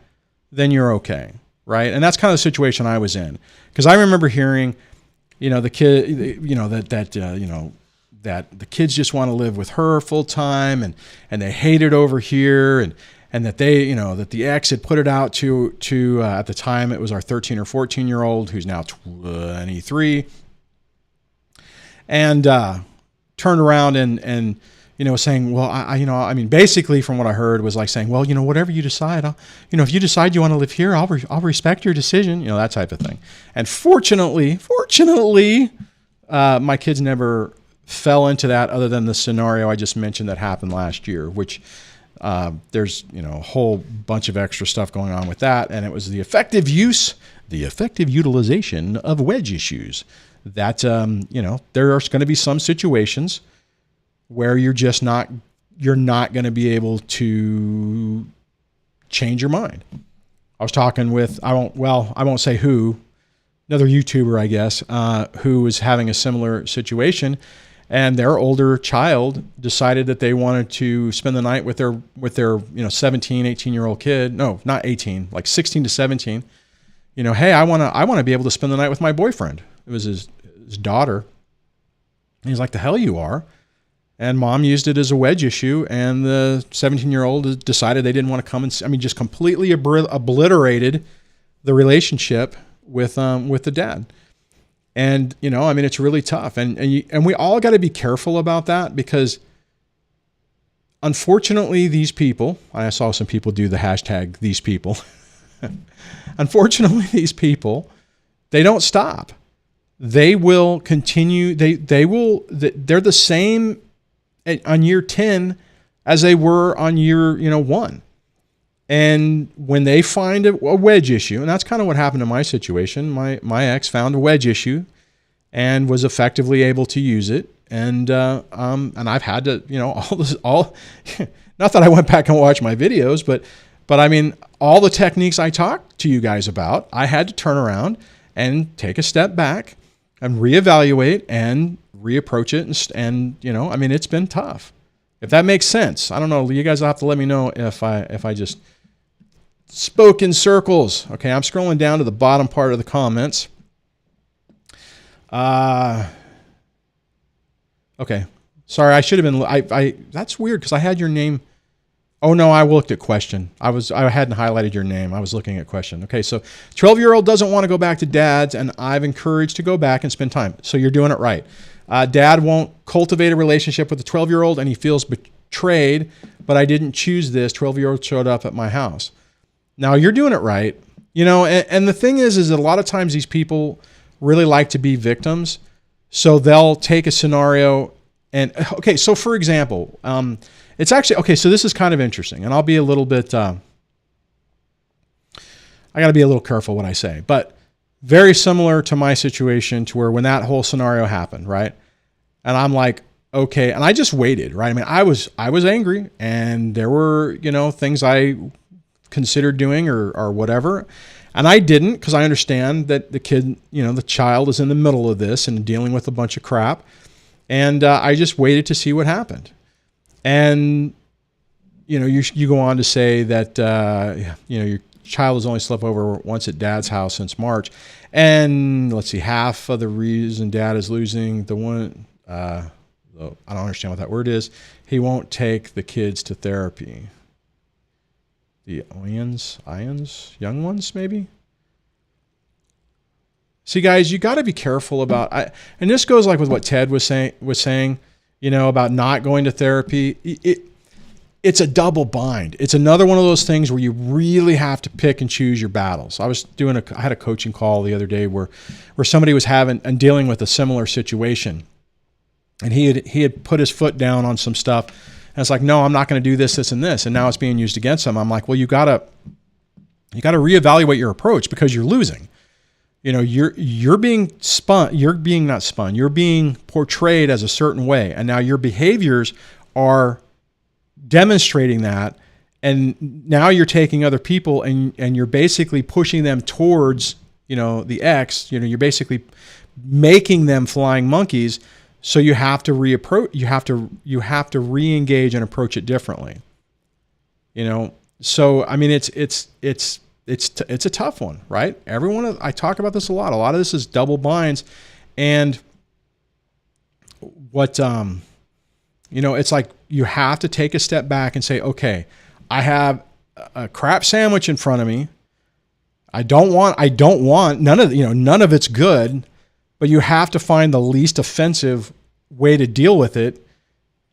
then you're okay. Right. And that's kind of the situation I was in, because I remember hearing, the kid, that the kids just want to live with her full time and they hate it over here. And that they, that the ex had put it out to at the time it was our 13 or 14 year old who's now 23, and turned around and saying, well, basically from what I heard was like saying, well, whatever you decide, if you decide you want to live here, I'll respect your decision, that type of thing. And fortunately, my kids never fell into that, other than the scenario I just mentioned that happened last year, which there's, a whole bunch of extra stuff going on with that. And it was the effective utilization of wedge issues that, there are going to be some situations where you're not going to be able to change your mind. I was talking with, I won't say who, another YouTuber, I guess, who was having a similar situation, and their older child decided that they wanted to spend the night with their 17, 18-year-old kid. No, not 18, like 16 to 17. Hey, I want to be able to spend the night with my boyfriend. It was his daughter. And he's like, the hell you are. And mom used it as a wedge issue, and the 17-year-old decided they didn't want to come and just completely obliterated the relationship with the dad. And it's really tough, and we all got to be careful about that, because unfortunately these people, I saw some people do the hashtag these people. Unfortunately, these people, they don't stop. They will continue. They're the same on year 10 as they were on year 1. And when they find a wedge issue, and that's kind of what happened in my situation, my ex found a wedge issue and was effectively able to use it. And I've had to, not that I went back and watched my videos, but all the techniques I talked to you guys about, I had to turn around and take a step back and reevaluate and reapproach it. And it's been tough. If that makes sense. I don't know. You guys will have to let me know if I just spoke in circles. Okay, I'm scrolling down to the bottom part of the comments. Okay. Sorry, I should have been. That's weird, because I had your name. Oh no, I looked at question. I hadn't highlighted your name. I was looking at question. Okay, so 12-year-old doesn't want to go back to dad's, and I've encouraged to go back and spend time. So you're doing it right. Dad won't cultivate a relationship with the 12-year-old, and he feels betrayed, but I didn't choose this. 12-year-old showed up at my house. Now you're doing it right. And the thing is that a lot of times these people really like to be victims. So they'll take a scenario and, okay, so for example, it's actually, okay, so this is kind of interesting, and I'll be a little bit, I got to be a little careful what I say, but very similar to my situation, to where when that whole scenario happened, right? And I'm like, okay, and I just waited, right? I was angry, and there were, things I considered doing or whatever. And I didn't, because I understand that the kid, the child is in the middle of this and dealing with a bunch of crap. And I just waited to see what happened. And, you go on to say that, your child has only slept over once at dad's house since March. And let's see, half of the reason dad is losing the one, I don't understand what that word is. He won't take the kids to therapy. The ions, young ones, maybe? See, guys, you got to be careful about, and this goes like with what Ted was saying, about not going to therapy. It's a double bind. It's another one of those things where you really have to pick and choose your battles. I had a coaching call the other day where somebody was having and dealing with a similar situation, and he had put his foot down on some stuff. And it's like, no, I'm not going to do this, this, and this. And now it's being used against him. I'm like, well, you gotta reevaluate your approach, because you're losing. You're being spun. You're being not spun. You're being portrayed as a certain way, and now your behaviors are demonstrating that. And now you're taking other people and you're basically pushing them towards, the X. You're basically making them flying monkeys. So you have to you have to re-engage and approach it differently. So I mean, it's a tough one, right? I talk about this a lot. A lot of this is double binds, and what it's like you have to take a step back and say, okay, I have a crap sandwich in front of me. I don't want none of it's good. But you have to find the least offensive way to deal with it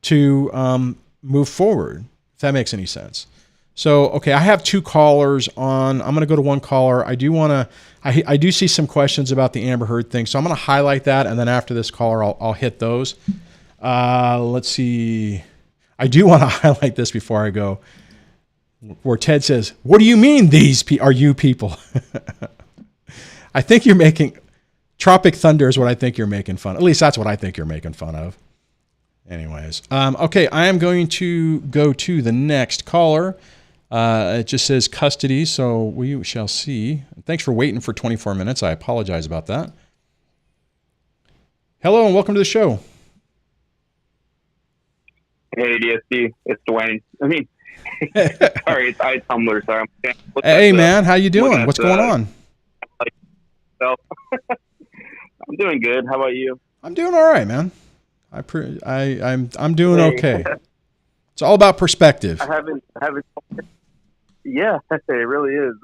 to move forward, if that makes any sense. So, okay, I have 2 callers on. I'm going to go to one caller. I do see some questions about the Amber Heard thing, so I'm going to highlight that, and then after this caller, I'll hit those. Let's see. I do want to highlight this before I go, where Ted says, "What do you mean are you people?" I think you're making... Tropic Thunder is what I think you're making fun of. At least that's what I think you're making fun of. Anyways. Okay, I am going to go to the next caller. It just says custody, so we shall see. Thanks for waiting for 24 minutes. I apologize about that. Hello and welcome to the show. Hey, DSD. It's Duane. Sorry, it's iTumbler. Sorry. Hey, man. How you doing? What's going on? I'm doing good. How about you? I'm doing all right, man. I'm doing okay. It's all about perspective. I haven't. Yeah, it really is.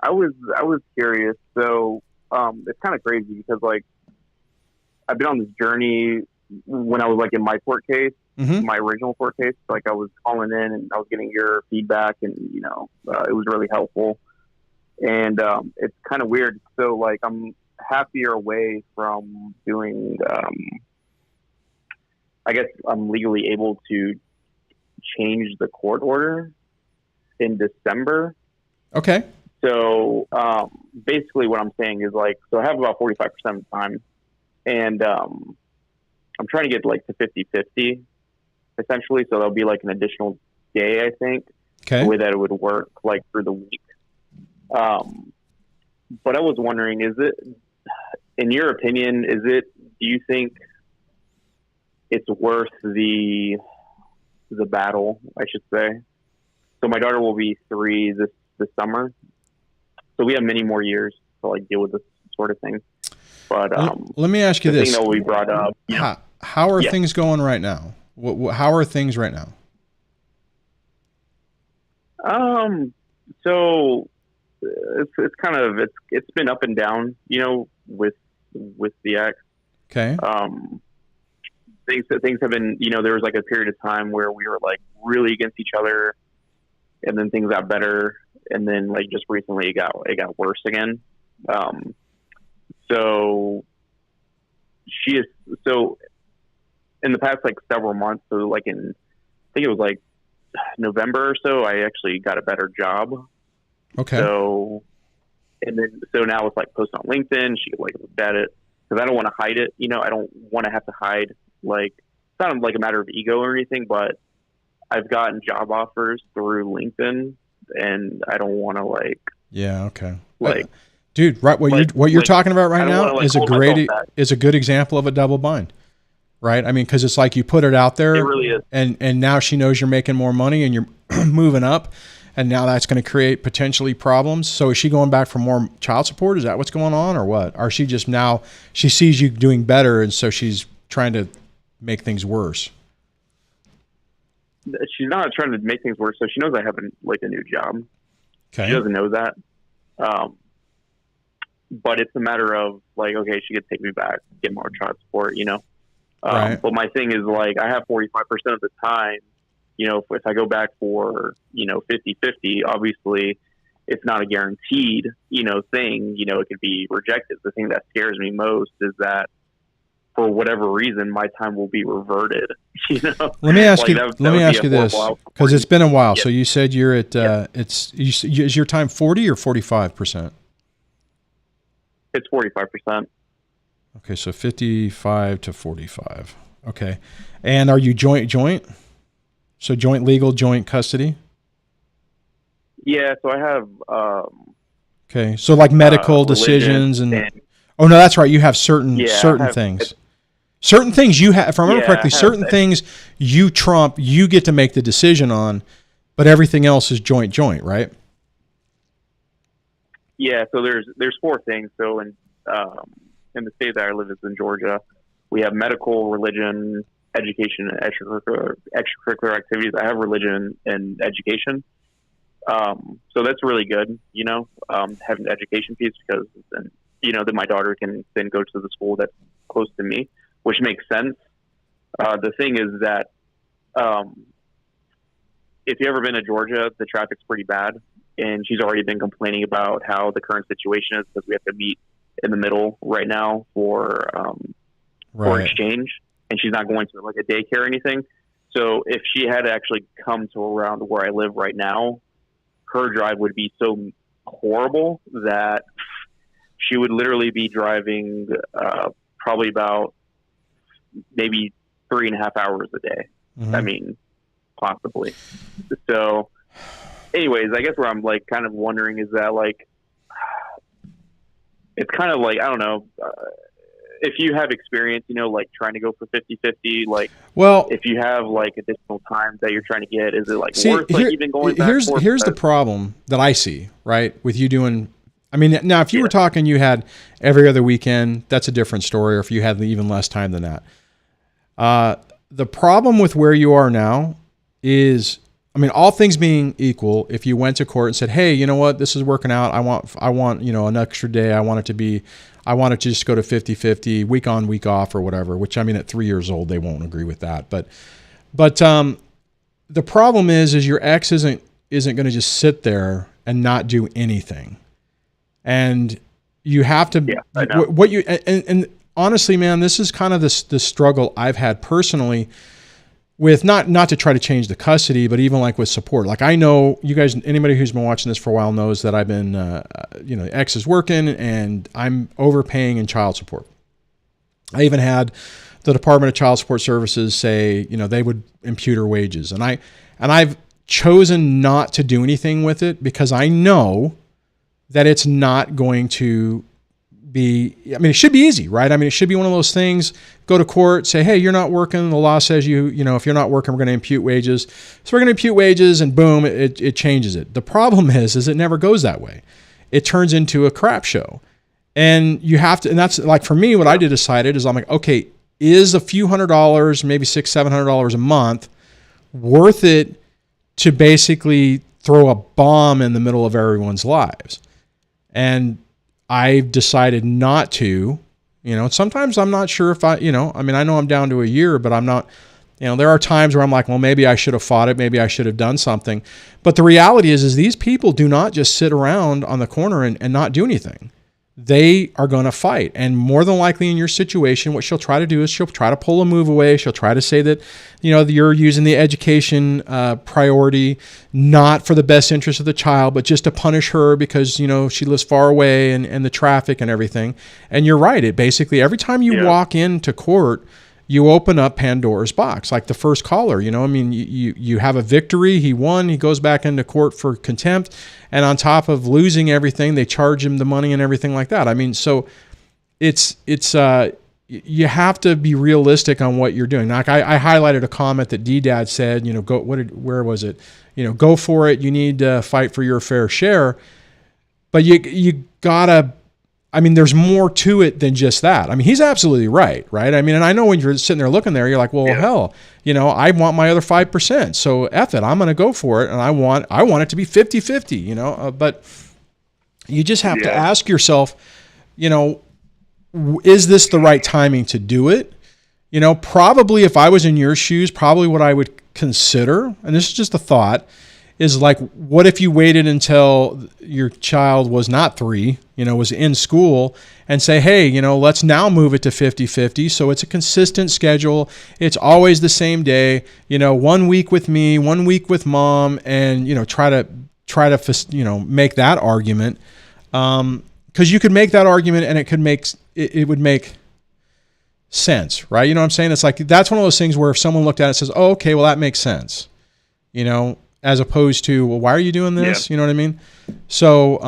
I was curious. So it's kind of crazy because I've been on this journey when I was in my court case, my original court case. I was calling in and I was getting your feedback, and it was really helpful. And it's kind of weird. So I'm happier away from doing, I guess I'm legally able to change the court order in December. Okay. So basically what I'm saying is so I have about 45% of the time, and I'm trying to get to 50-50 essentially. So there'll be an additional day, I think, the way that it would work through the week. But I was wondering, is it, in your opinion, do you think it's worth the battle, I should say? So my daughter will be 3 this summer. So we have many more years to deal with this sort of thing. But let me ask you this. The thing that we brought up. How are things going right now? How are things right now? So it's kind of it's been up and down, with the ex. Okay. Things have been, there was a period of time where we were really against each other, and then things got better, and then just recently it got worse again. So in the past several months, so I think it was November or so, I actually got a better job. Okay. So now it's posted on LinkedIn. She could look at it, because I don't want to hide it. I don't want to have to hide. It's not a matter of ego or anything, but I've gotten job offers through LinkedIn, and I don't want to Yeah. Okay. Like, dude, right. What you're talking about right now is a good example of a double bind, right? I mean, because it's like you put it out there, it really is. and now she knows you're making more money and you're moving up, and now that's going to create potentially problems. So is she going back for more child support? Is that what's going on, or what? Or she just now she sees you doing better, and so she's trying to make things worse? She's not trying to make things worse. So she knows I have a new job. Okay. She doesn't know that. But it's a matter of like, okay, she could take me back, get more child support, you know? Right. But my thing is like, I have 45% of the time, you know, if I go back for, you know, 50-50, obviously it's not a guaranteed, you know, thing, you know, it could be rejected. The thing that scares me most is that for whatever reason, my time will be reverted. You know. Let me ask you this, because it's been a while. Yeah. So you said you're at is your time 40 or 45%? It's 45%. Okay, so 55 to 45. Okay, and are you joint? So joint legal, joint custody. Yeah. So I have. Okay, so like medical decisions and. Oh no, that's right. You have certain things. Certain things you have, if I remember correctly, certain things you trump, you get to make the decision on, but everything else is joint, right? Yeah, so there's 4 things. So in the state that I live is in Georgia, we have medical, religion, education, and extracurricular activities. I have religion and education. So that's really good, you know, having the education piece because then, you know, that my daughter can then go to the school that's close to me, which makes sense. The thing is that if you've ever been to Georgia, the traffic's pretty bad. And she's already been complaining about how the current situation is because we have to meet in the middle right now for exchange. And she's not going to like a daycare or anything. So if she had actually come to around where I live right now, her drive would be so horrible that she would literally be driving probably about maybe 3.5 hours a day. Mm-hmm. I mean, possibly. So anyways, I guess where I'm like kind of wondering is that like, it's kind of like, I don't know, if you have experience, you know, like trying to go for 50-50, like, well, if you have like additional time that you're trying to get, is it like worth like even going back? Here's the problem that I see, right, with you doing, I mean, now if you were talking, you had every other weekend, that's a different story, or if you had even less time than that. The problem with where you are now is, I mean, all things being equal, if you went to court and said, hey, you know what, this is working out, I want, you know, an extra day, I want it to just go to 50-50, week on, week off or whatever, which I mean, at 3 years old, they won't agree with that. But the problem is your ex isn't going to just sit there and not do anything. And you have to, and honestly, man, this is kind of the struggle I've had personally with not to try to change the custody, but even like with support. Like I know you guys, anybody who's been watching this for a while knows that I've been, you know, ex is working and I'm overpaying in child support. I even had the Department of Child Support Services say, you know, they would impute her wages. And I've chosen not to do anything with it because I know that it's not going to be, I mean, it should be easy, right? I mean, it should be one of those things, go to court, say, hey, you're not working. The law says you know, if you're not working, we're going to impute wages. So we're going to impute wages and boom, it changes it. The problem is it never goes that way. It turns into a crap show. And you have to, and that's like, for me, what I decided is I'm like, okay, is a few $100, maybe $600-700 a month worth it to basically throw a bomb in the middle of everyone's lives? And I've decided not to, you know, sometimes I'm not sure if I know I'm down to a year, but I'm not, you know, there are times where I'm like, well, maybe I should have fought it. Maybe I should have done something. But the reality is these people do not just sit around on the corner and not do anything. They are going to fight. And more than likely in your situation, what she'll try to do is she'll try to pull a move away. She'll try to say that, you know, you're using the education priority, not for the best interest of the child, but just to punish her because, you know, she lives far away and the traffic and everything. And you're right. It basically, every time you walk into court, you open up Pandora's box, like the first caller. You know, I mean, you have a victory. He won. He goes back into court for contempt, and on top of losing everything, they charge him the money and everything like that. I mean, so it's you have to be realistic on what you're doing. Like I highlighted a comment that D-Dad said, you know, where was it? You know, go for it. You need to fight for your fair share, but you gotta. I mean, there's more to it than just that. I mean, he's absolutely right? I mean, and I know when you're sitting there looking there, you're like, well, hell, you know, I want my other 5%. So F it, I'm going to go for it. And I want it to be 50-50, you know, but you just have to ask yourself, you know, is this the right timing to do it? You know, probably if I was in your shoes, probably what I would consider, and this is just a thought, is like, what if you waited until your child was not 3, you know, was in school, and say, hey, you know, let's now move it to 50-50. So it's a consistent schedule. It's always the same day, you know, 1 week with me, 1 week with mom, and, you know, try to, you know, make that argument. Cause you could make that argument and it would make sense, right? You know what I'm saying? It's like, that's one of those things where if someone looked at it and says, oh, okay, well, that makes sense, you know, as opposed to, well, why are you doing this? You know what I mean? So,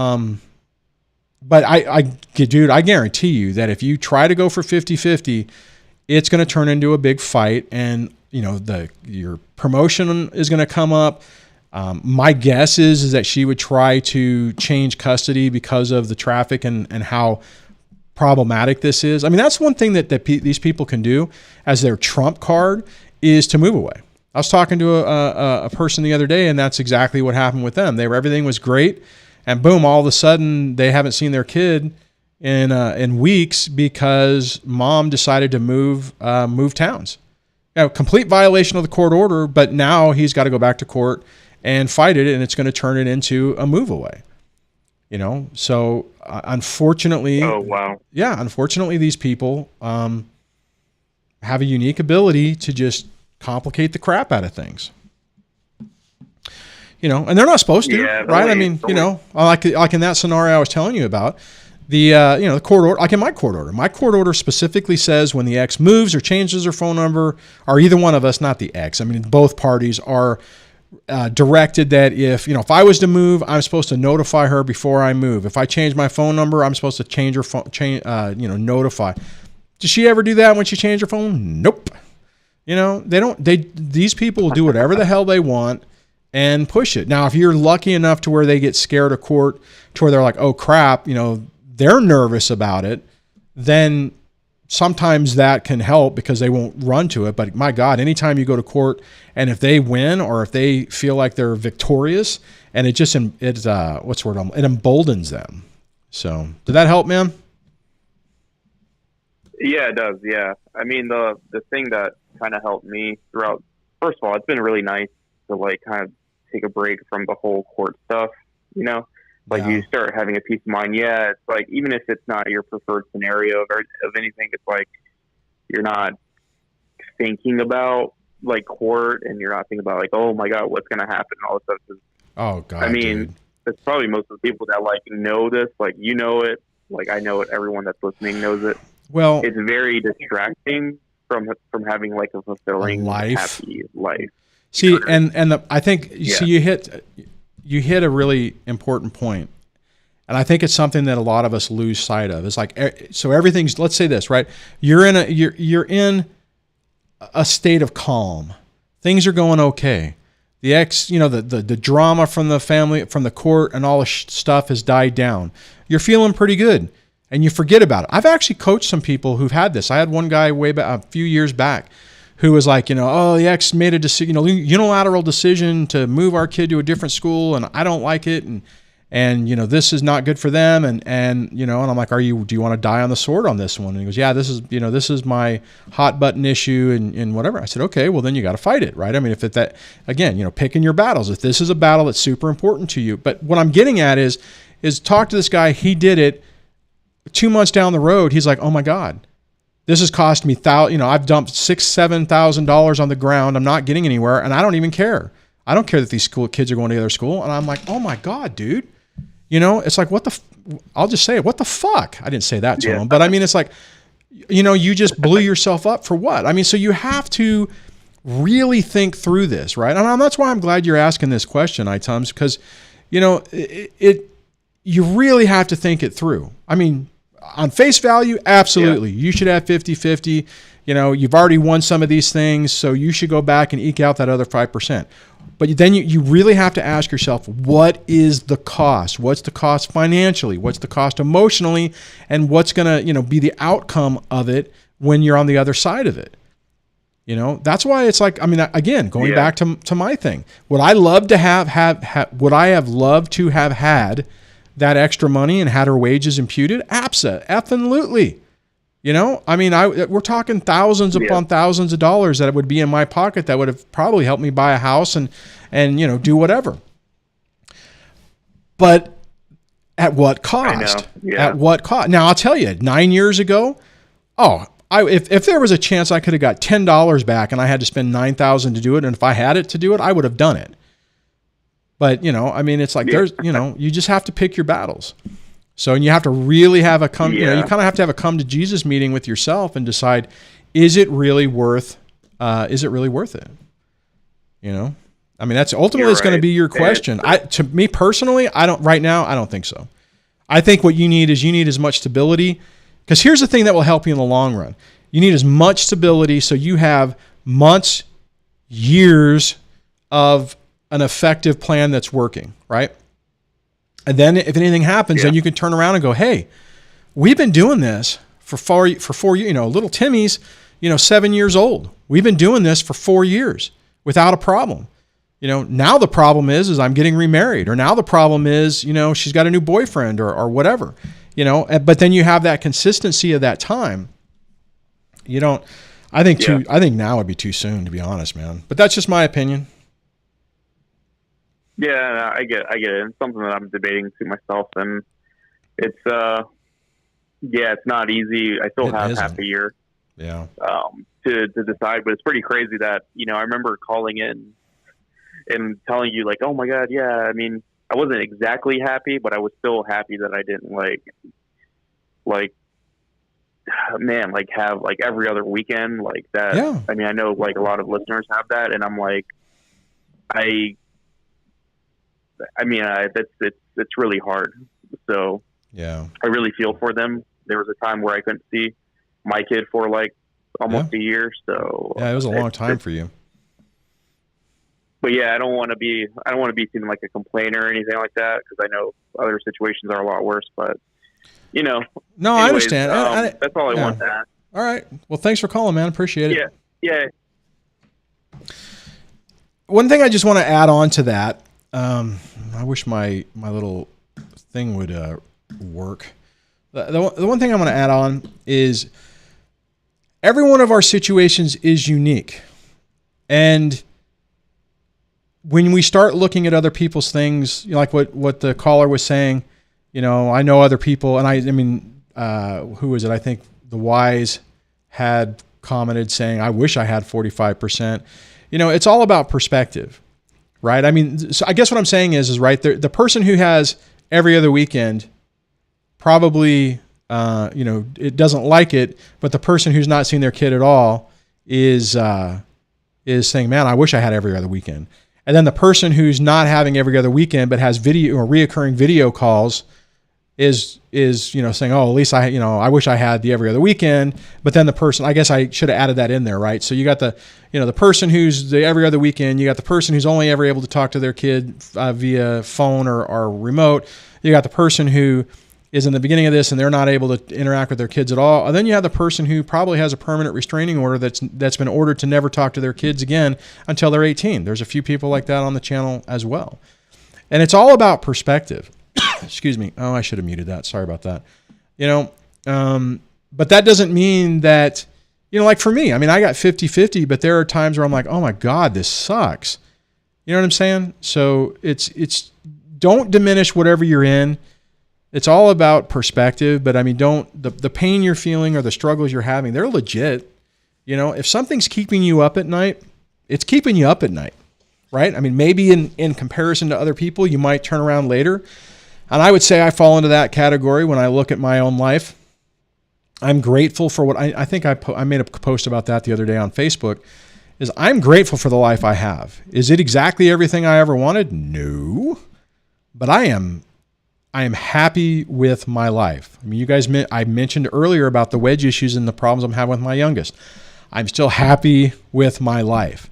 but dude, I guarantee you that if you try to go for 50-50, it's going to turn into a big fight, and, you know, your promotion is going to come up. My guess is that she would try to change custody because of the traffic and how problematic this is. I mean, that's one thing that these people can do as their trump card, is to move away. I was talking to a person the other day, and that's exactly what happened with them. Everything was great, and boom, all of a sudden they haven't seen their kid in weeks because mom decided to move towns. You know, complete violation of the court order, but now he's got to go back to court and fight it, and it's going to turn it into a move away. You know, so unfortunately, unfortunately, these people have a unique ability to just complicate the crap out of things. You know, and they're not supposed to, right? I mean, you know, like in that scenario I was telling you about, the court order, like in my court order specifically says when the ex moves or changes her phone number, or either one of us, not the ex, I mean, both parties are directed that if I was to move, I'm supposed to notify her before I move. If I change my phone number, I'm supposed to change her phone, notify. Did she ever do that when she changed her phone? Nope. You know, these people will do whatever the hell they want and push it. Now, if you're lucky enough to where they get scared of court, to where they're like, oh crap, you know, they're nervous about it, then sometimes that can help because they won't run to it. But my God, anytime you go to court and if they win or if they feel like they're victorious, and it emboldens them. So did that help, man? Yeah, it does. Yeah. I mean, the thing that kind of helped me throughout, first of all, it's been really nice to like kind of take a break from the whole court stuff, you know, like you start having a peace of mind. Yeah. It's like, even if it's not your preferred scenario of anything, it's like, you're not thinking about like court, and you're not thinking about like, oh my God, what's going to happen? All this stuff. Oh God. I mean, dude. It's probably most of the people that like know this, like, you know it, like I know it, everyone that's listening knows it. Well, it's very distracting from having like a fulfilling, happy life. See, I think you hit a really important point, and I think it's something that a lot of us lose sight of. It's like, so everything's, let's say this, right? You're in a state of calm. Things are going okay. The drama from the family, from the court, and all the stuff has died down. You're feeling pretty good. And you forget about it. I've actually coached some people who've had this. I had one guy way back, a few years back, who was like, oh, the ex made a decision, unilateral decision to move our kid to a different school, and I don't like it, and this is not good for them, and I'm like, do you want to die on the sword on this one? And he goes, yeah, this is my hot button issue, and whatever. I said, okay, well then you got to fight it, right? I mean, if picking your battles. If this is a battle that's super important to you, but what I'm getting at is talk to this guy. He did it. 2 months down the road, he's like, oh my God, this has cost me I've dumped $6,000-$7,000 on the ground. I'm not getting anywhere, and I don't even care. I don't care that these kids are going to the other school. And I'm like, oh my God, dude. It's like, I'll just say it. What the fuck? I didn't say that to him, but I mean, it's like, you just blew yourself up for what? I mean, so you have to really think through this, right? And that's why I'm glad you're asking this question, iTums, because, you really have to think it through. I mean, on face value, absolutely. Yeah. You should have 50-50. You've already won some of these things, so you should go back and eke out that other 5%. But then you really have to ask yourself, what is the cost? What's the cost financially? What's the cost emotionally? And what's going to, be the outcome of it when you're on the other side of it? That's why it's like, I mean, again, going back to my thing, would I love to would I have loved to have had that extra money and had her wages imputed? Absolutely. I mean, we're talking thousands upon thousands of dollars that would be in my pocket that would have probably helped me buy a house and do whatever. But at what cost? At what cost? Now, I'll tell you, 9 years ago, if there was a chance I could have got $10 back and I had to spend $9,000 to do it, and if I had it to do it, I would have done it. But, I mean, it's like there's, you just have to pick your battles. So, and you have to really have you kind of have to have a come to Jesus meeting with yourself and decide, is it really worth it? I mean, that's ultimately it's going to be your question. To me personally, I don't think so. I think what you need as much stability, because here's the thing that will help you in the long run. You need as much stability so you have months, years of an effective plan that's working, right? And then if anything happens, then you can turn around and go, hey, we've been doing this for 4 years. Little Timmy's, 7 years old. We've been doing this for 4 years without a problem. Now the problem is I'm getting remarried, or now the problem is, she's got a new boyfriend or whatever, but then you have that consistency of that time. I think now would be too soon, to be honest, man, but that's just my opinion. Yeah, I get it. It's something that I'm debating to myself, and it's it's not easy. I still have half a year, to decide, but it's pretty crazy that I remember calling in and telling you like, oh my God, I mean, I wasn't exactly happy, but I was still happy that I didn't have like every other weekend like that. Yeah. I mean, I know like a lot of listeners have that, and I'm like, it's really hard. So I really feel for them. There was a time where I couldn't see my kid for like almost a year. So it was a long time for you. But I don't want to be seen like a complainer or anything like that, because I know other situations are a lot worse. But no, anyways, I understand. That's all I want to ask. All right. Well, thanks for calling, man. Appreciate it. Yeah. One thing I just want to add on to that. I wish my little thing would work. The one thing I'm going to add on is every one of our situations is unique. And when we start looking at other people's things, like what the caller was saying, I know other people, and I mean, who was it? I think the Wise had commented saying, I wish I had 45%. It's all about perspective. Right. I mean, so I guess what I'm saying is right there, the person who has every other weekend probably, it doesn't like it, but the person who's not seeing their kid at all is saying, man, I wish I had every other weekend. And then the person who's not having every other weekend, but has video or reoccurring video calls is saying, oh, at least I wish I had the every other weekend. But then the person, I guess I should have added that in there, right? So you got the person who's the every other weekend, you got the person who's only ever able to talk to their kid via phone or remote. You got the person who is in the beginning of this and they're not able to interact with their kids at all. And then you have the person who probably has a permanent restraining order that's been ordered to never talk to their kids again until they're 18. There's a few people like that on the channel as well. And it's all about perspective. Excuse me. Oh, I should have muted that. Sorry about that. But that doesn't mean that, like for me, I mean, I got 50-50, but there are times where I'm like, oh my God, this sucks. You know what I'm saying? So it's don't diminish whatever you're in. It's all about perspective, but I mean, the pain you're feeling or the struggles you're having, they're legit. If something's keeping you up at night, it's keeping you up at night, right? I mean, maybe in comparison to other people, you might turn around later. And I would say I fall into that category when I look at my own life. I'm grateful for what I think I made a post about that the other day on Facebook. Is I'm grateful for the life I have. Is it exactly everything I ever wanted? No, but I am happy with my life. I mean, you guys, I mentioned earlier about the wedge issues and the problems I'm having with my youngest. I'm still happy with my life.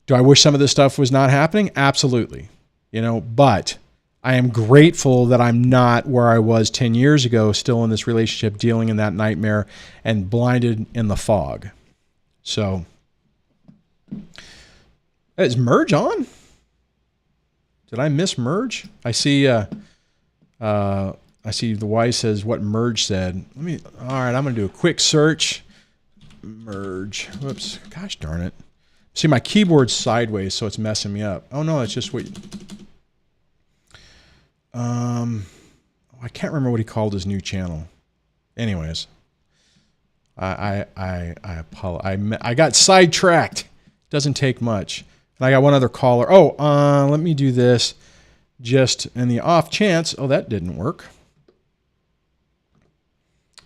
Do I wish some of this stuff was not happening? Absolutely. But I am grateful that I'm not where I was 10 years ago, still in this relationship, dealing in that nightmare and blinded in the fog. So, is Merge on? Did I miss Merge? I see the Y says what Merge said. All right, I'm going to do a quick search. Merge. Whoops. Gosh darn it. See, my keyboard's sideways, so it's messing me up. Oh no, it's just what. I can't remember what he called his new channel. Anyways, I apologize. I got sidetracked. Doesn't take much. And I got one other caller. Let me do this just in the off chance. Oh, that didn't work.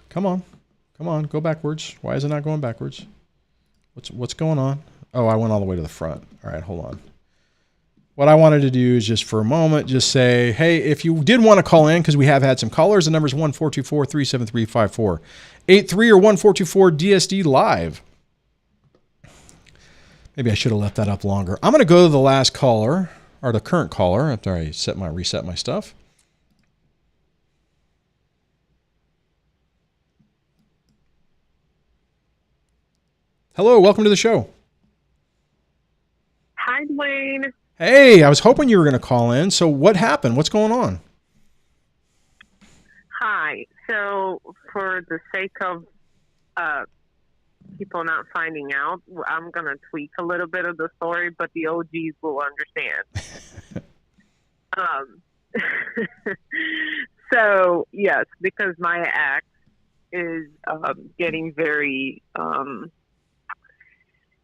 Come on, go backwards. Why is it not going backwards? What's going on? Oh, I went all the way to the front. All right, hold on. What I wanted to do is just for a moment, just say, hey, if you did want to call in, because we have had some callers, the number is 1-424-373-5483 or 1-424 DSD Live. Maybe I should have left that up longer. I'm going to go to the last caller, or the current caller, after I reset my stuff. Hello, welcome to the show. Hi, Duane. Hey, I was hoping you were going to call in. So what happened? What's going on? Hi. So for the sake of people not finding out, I'm going to tweak a little bit of the story, but the OGs will understand. So, yes, because my ex is getting very, I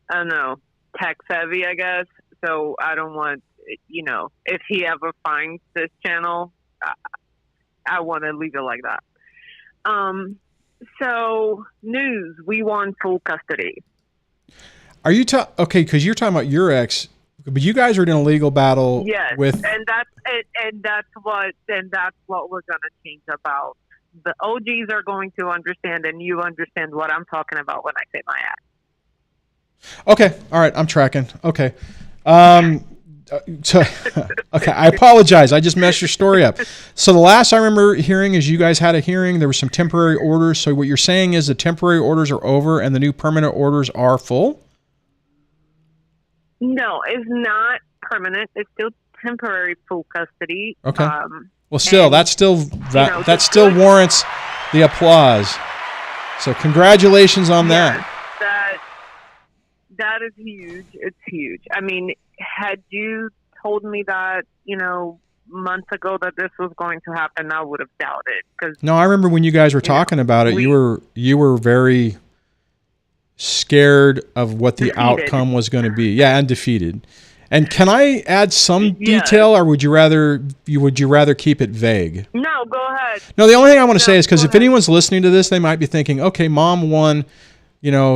don't know, tech savvy, I guess. So I don't want, if he ever finds this channel, I want to leave it like that. So news, we want full custody. Are you okay? Because you're talking about your ex, but you guys are in a legal battle. Yes, with, and that's what we're gonna change about. The OGs are going to understand, and you understand what I'm talking about when I say my ex. Okay, all right, I'm tracking. Okay. So, okay, I apologize. I just messed your story up. So the last I remember hearing is you guys had a hearing. There were some temporary orders. So what you're saying is the temporary orders are over and the new permanent orders are full? No, it's not permanent. It's still temporary full custody. Okay. Well, still, that still warrants the applause. So congratulations on that. That is huge. It's huge. I mean, had you told me that, months ago that this was going to happen, I would have doubted. No, I remember when you guys were talking about it, you were very scared of what the outcome was going to be. Yeah, and defeated. And can I add some detail, or would you rather keep it vague? No, go ahead. No, the only thing I want to say is because if anyone's listening to this, they might be thinking, okay, mom won,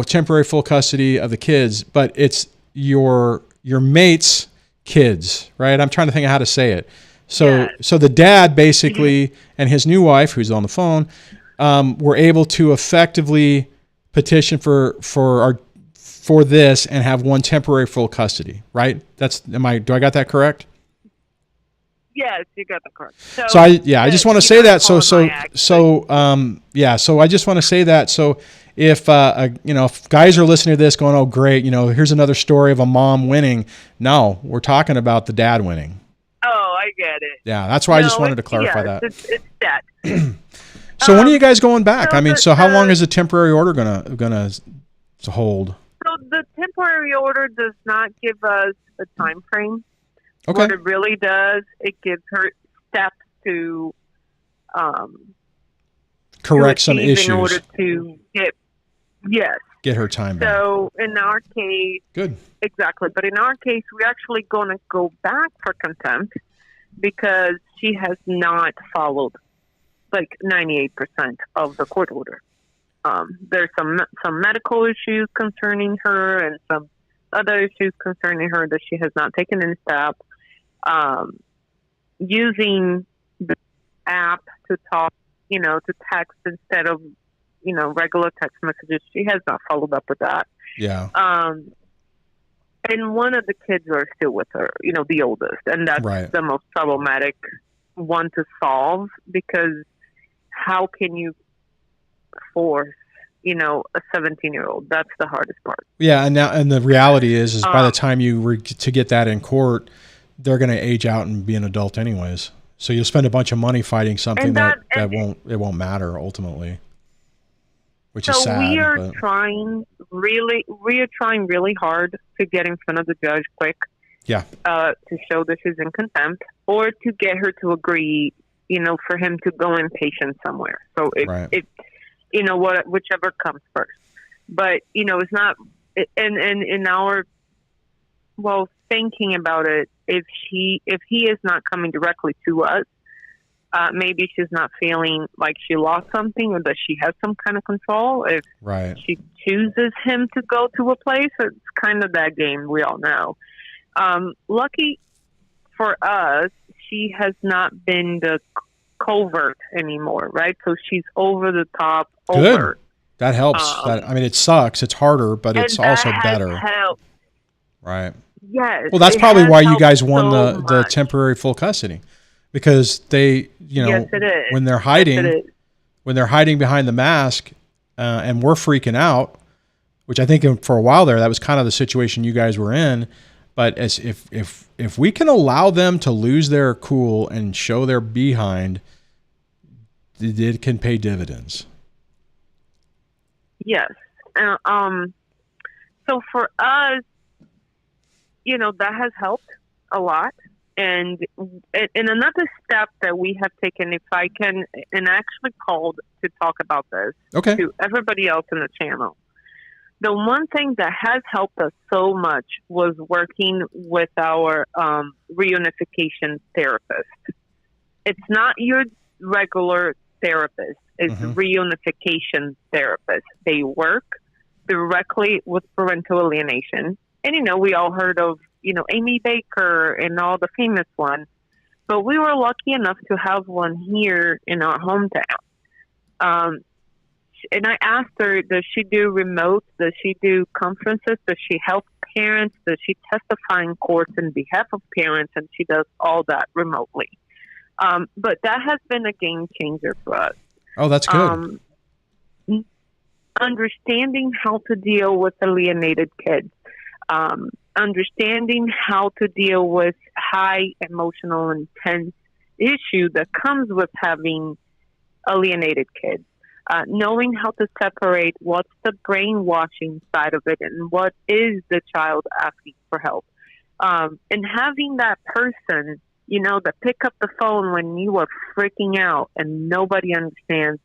temporary full custody of the kids, but it's your mate's kids, right? I'm trying to think of how to say it. So the dad basically and his new wife, who's on the phone, were able to effectively petition for this and have one temporary full custody, right? Do I got that correct? Yes, you got that correct. So I just want to say that. So I just want to say that. So if guys are listening to this going, oh great, here's another story of a mom winning. No, we're talking about the dad winning. Oh, I get it. Yeah, that's why I just wanted to clarify that. It's that. So when are you guys going back? So how long is the temporary order gonna hold? So the temporary order does not give us a time frame. Okay. What it really does, it gives her steps to correct some issues in order to get her time back. So in our case, good. Exactly. But in our case, we're actually going to go back for contempt because she has not followed 98% of the court order. There's some medical issues concerning her and some other issues concerning her that she has not taken in step. Using the app to talk, to text instead of, regular text messages. She has not followed up with that. Yeah. And one of the kids are still with her, the oldest. And that's Right. the most problematic one to solve, because how can you force, a 17-year-old? That's the hardest part. Yeah, and the reality is by the time you to get that in court, they're going to age out and be an adult anyways. So you'll spend a bunch of money fighting something that won't matter ultimately, which is sad. We are trying really hard to get in front of the judge quick. Yeah. To show that she's in contempt, or to get her to agree, for him to go inpatient somewhere. So whichever comes first. But it's not. In our thinking about it, if he is not coming directly to us, maybe she's not feeling like she lost something or that she has some kind of control. If she chooses him to go to a place, it's kind of that game we all know. Lucky for us, she has not been the covert anymore, right? So she's over the top. Good. That helps. It sucks. It's harder, but it's also better. Helped. Right. Yes. Well, that's probably why you guys won the temporary full custody, because they, when they're hiding, behind the mask, and we're freaking out, which I think for a while there, that was kind of the situation you guys were in. But as if we can allow them to lose their cool and show their behind, it can pay dividends. Yes. So for us, that has helped a lot. And another step that we have taken, if I can, and actually called to talk about this to everybody else in the channel. The one thing that has helped us so much was working with our reunification therapist. It's not your regular therapist. It's reunification therapist. They work directly with parental alienation. And, we all heard of, Amy Baker and all the famous ones. But we were lucky enough to have one here in our hometown. And I asked her, does she do remote? Does she do conferences? Does she help parents? Does she testify in courts on behalf of parents? And she does all that remotely. But that has been a game changer for us. Oh, that's good. Understanding how to deal with alienated kids. Understanding how to deal with high emotional intense issue that comes with having alienated kids. Knowing how to separate what's the brainwashing side of it and what is the child asking for help. And having that person, that pick up the phone when you are freaking out and nobody understands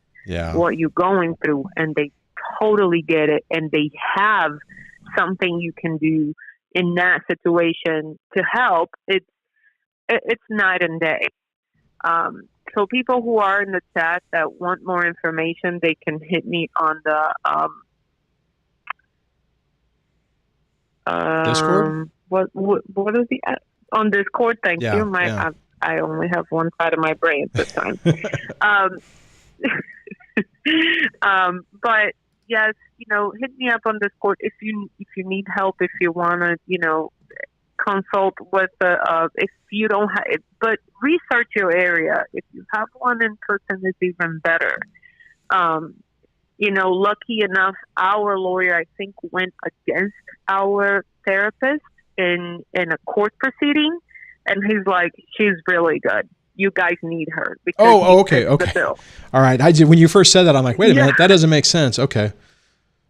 what you're going through, and they totally get it, and they have something you can do in that situation to help. It's night and day. So people who are in the chat that want more information, they can hit me on the Discord. What is the on Discord? Thank you. I only have one side of my brain this time. But yes, hit me up on Discord if you need help, if you want to, consult with if you don't have it, but research your area. If you have one in person, it's even better. Lucky enough, our lawyer, I think, went against our therapist in a court proceeding, and he's like, she's really good. You guys need her. Okay. All right. When you first said that, I'm like, wait a minute, that doesn't make sense. Okay.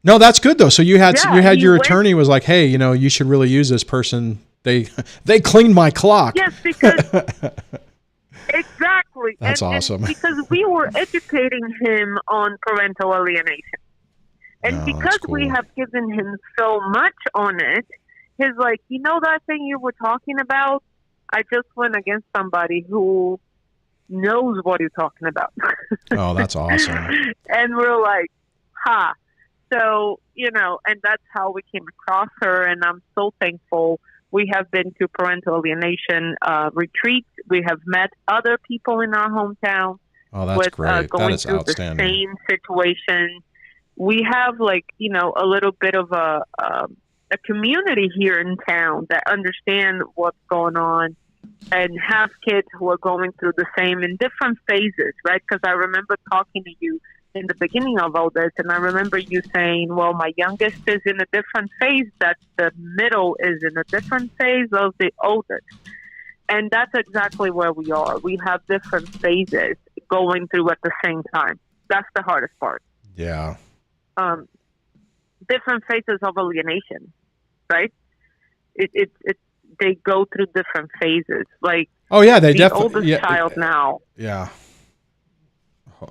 No, that's good though. So you had your attorney was like, hey, you should really use this person. They cleaned my clock. Yes, because exactly. That's awesome. And because we were educating him on parental alienation. And because we have given him so much on it, he's like, that thing you were talking about? I just went against somebody who knows what you're talking about. Oh, that's awesome. And we're like, ha. So, and that's how we came across her. And I'm so thankful. We have been to parental alienation retreats. We have met other people in our hometown. Oh, that's great. Going that is through outstanding. The same situation. We have a little bit of a community here in town that understand what's going on and have kids who are going through the same in different phases, right? Because I remember talking to you in the beginning of all this, and I remember you saying, well, my youngest is in a different phase, that the middle is in a different phase of the oldest. And that's exactly where we are. We have different phases going through at the same time. That's the hardest part. Yeah. Different phases of alienation, right? They go through different phases. Like, oh yeah, they the definitely. oldest child now. Yeah.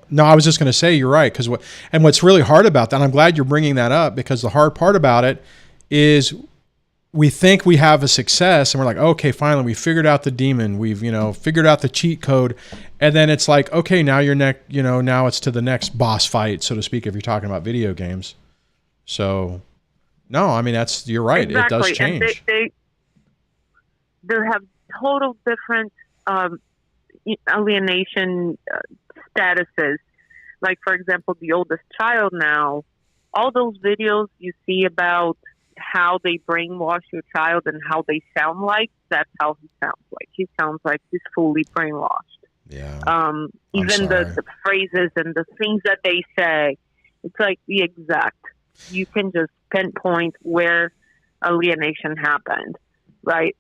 No, I was just going to say you're right, because what's really hard about that, and I'm glad you're bringing that up, because the hard part about it is we think we have a success and we're like, okay, finally we figured out the demon, we've figured out the cheat code, and then it's like, okay, now now it's to the next boss fight, so to speak, if you're talking about video games. So no, I mean, you're right. Exactly. It does change. And they have total different alienation statuses. Like, for example, the oldest child now, all those videos you see about how they brainwash your child and how they sound like, that's how he sounds like. He sounds like he's fully brainwashed. Yeah. Even the phrases and the things that they say, it's like the exact. You can just pinpoint where alienation happened, right?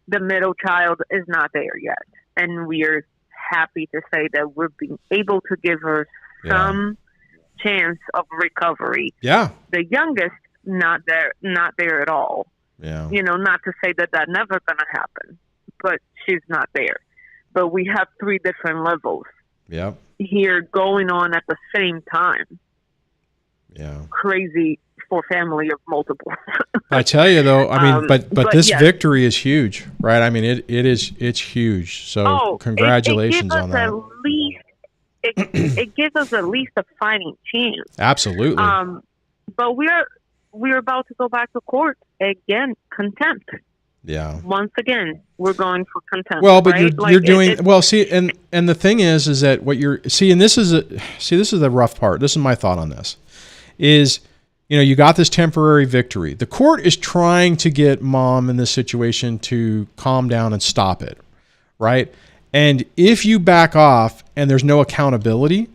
The middle child is not there yet, and we're happy to say that we're being able to give her some chance of recovery. Yeah. The youngest, not there at all. Yeah. Not to say that never going to happen, but she's not there. But we have 3 different levels here going on at the same time. Yeah. Crazy for family of multiple. I tell you though, I mean, but this yes. victory is huge, right? I mean, it's huge. So congratulations on that. It gives us at least a fighting chance. Absolutely. But we're about to go back to court again, contempt. Yeah. Once again, we're going for contempt. Well, but right? you're doing well. See, and the thing is that what you're and this is the rough part. This is my thought on this. Is, you got this temporary victory. The court is trying to get mom in this situation to calm down and stop it, right? And if you back off and there's no accountability,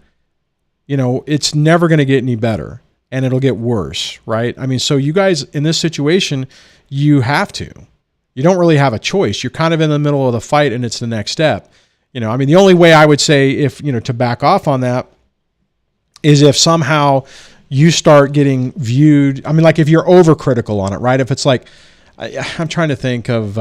it's never going to get any better, and it'll get worse, right? I mean, so you guys in this situation, you have to. You don't really have a choice. You're kind of in the middle of the fight, and it's the next step. I mean, the only way I would say if, to back off on that is if somehow you start getting viewed. I mean, like if you're overcritical on it, right? If it's like, I'm trying to think of,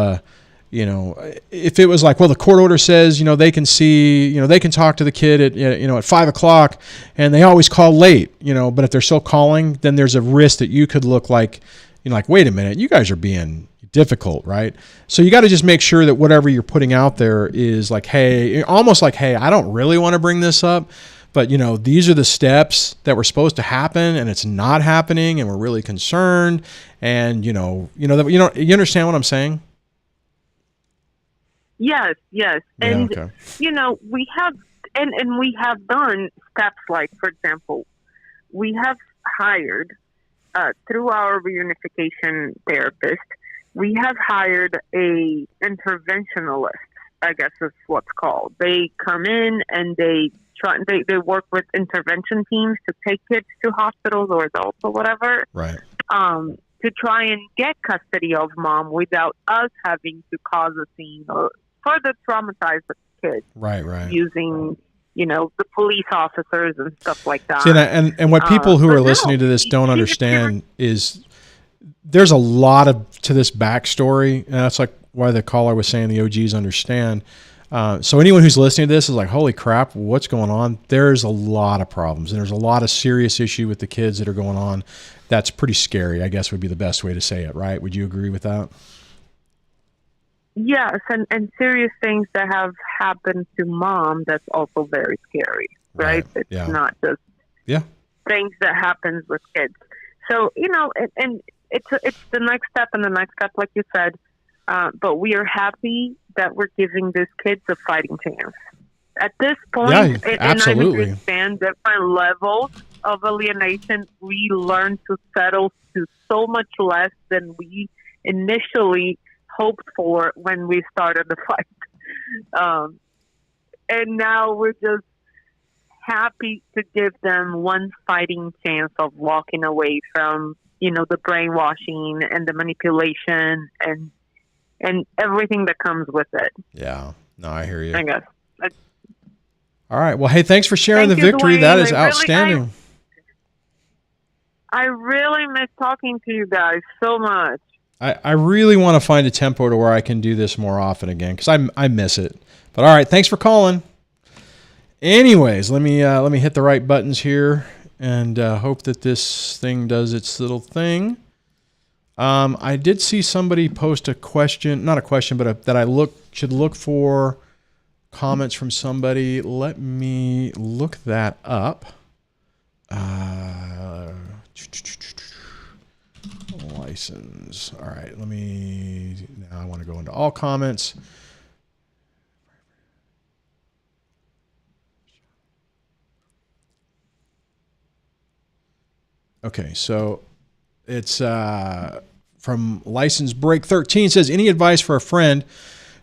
if it was like, well, the court order says, they can see, they can talk to the kid at, at 5:00, and they always call late, but if they're still calling, then there's a risk that you could look like, like, wait a minute, you guys are being difficult, right? So you got to just make sure that whatever you're putting out there is like, hey, almost like, hey, I don't really want to bring this up, but these are the steps that were supposed to happen, and it's not happening, and we're really concerned. And you understand what I'm saying? Yes. And okay. We have and we have done steps like, for example, we have hired through our reunification therapist, we have hired a interventionalist, I guess is what's called. They come in and they work with intervention teams to take kids to hospitals or adults or whatever. Right. To try and get custody of mom without us having to cause a scene or further traumatize the kids. Right. Using, the police officers and stuff like that. See, and what people who are listening to this don't understand is there's a lot to this backstory, and that's like why the caller was saying the OGs understand. So anyone who's listening to this is like, holy crap, what's going on? There's a lot of problems, and there's a lot of serious issue with the kids that are going on. That's pretty scary, I guess would be the best way to say it, right? Would you agree with that? Yes, and serious things that have happened to mom, that's also very scary, right? It's not just things that happens with kids. So, and it's the next step and the next step, like you said. But we are happy that we're giving these kids a fighting chance. At this point, absolutely. And I understand different levels of alienation, we learn to settle to so much less than we initially hoped for when we started the fight. And now we're just happy to give them one fighting chance of walking away from, the brainwashing and the manipulation and everything that comes with it. Yeah. No, I hear you. I guess. All right. Well, hey, thanks for sharing the victory. Duane. That is outstanding. I really miss talking to you guys so much. I really want to find a tempo to where I can do this more often again because I miss it. But all right, thanks for calling. Anyways, let me hit the right buttons here and hope that this thing does its little thing. I did see somebody post a question, not a question, but that I should look for comments from somebody. Let me look that up. License. All right, now I want to go into all comments. Okay, so it's from License Break 13. It says, any advice for a friend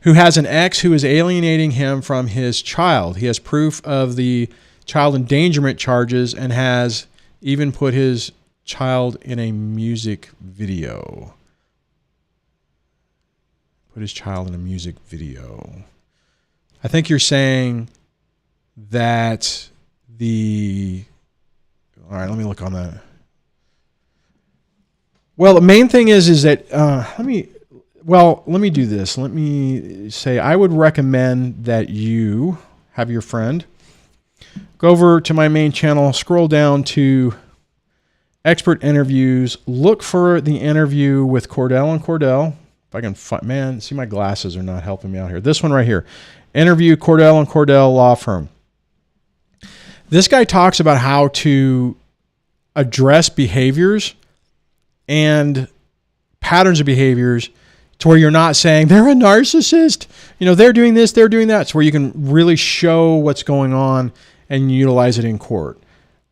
who has an ex who is alienating him from his child? He has proof of the child endangerment charges and has even put his child in a music video. Put his child in a music video. I think you're saying that all right, let me look on that. Well, the main thing is that, let me do this. Let me say, I would recommend that you have your friend go over to my main channel, scroll down to expert interviews, look for the interview with Cordell and Cordell. If I can find, see, my glasses are not helping me out here. This one right here, interview Cordell and Cordell Law Firm. This guy talks about how to address behaviors and patterns of behaviors to where you're not saying they're a narcissist, they're doing this, they're doing that. It's where you can really show what's going on and utilize it in court.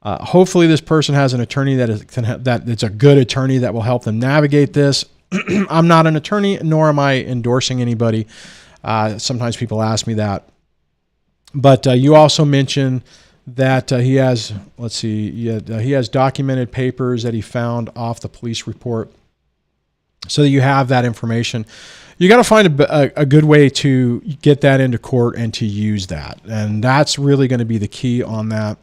Hopefully this person has an attorney that it's a good attorney that will help them navigate this. I'm not an attorney, nor am I endorsing anybody. Sometimes people ask me that. But you also mentioned that he has, he has documented papers that he found off the police report, so that you have that information. You got to find a good way to get that into court and to use that. And that's really going to be the key on that.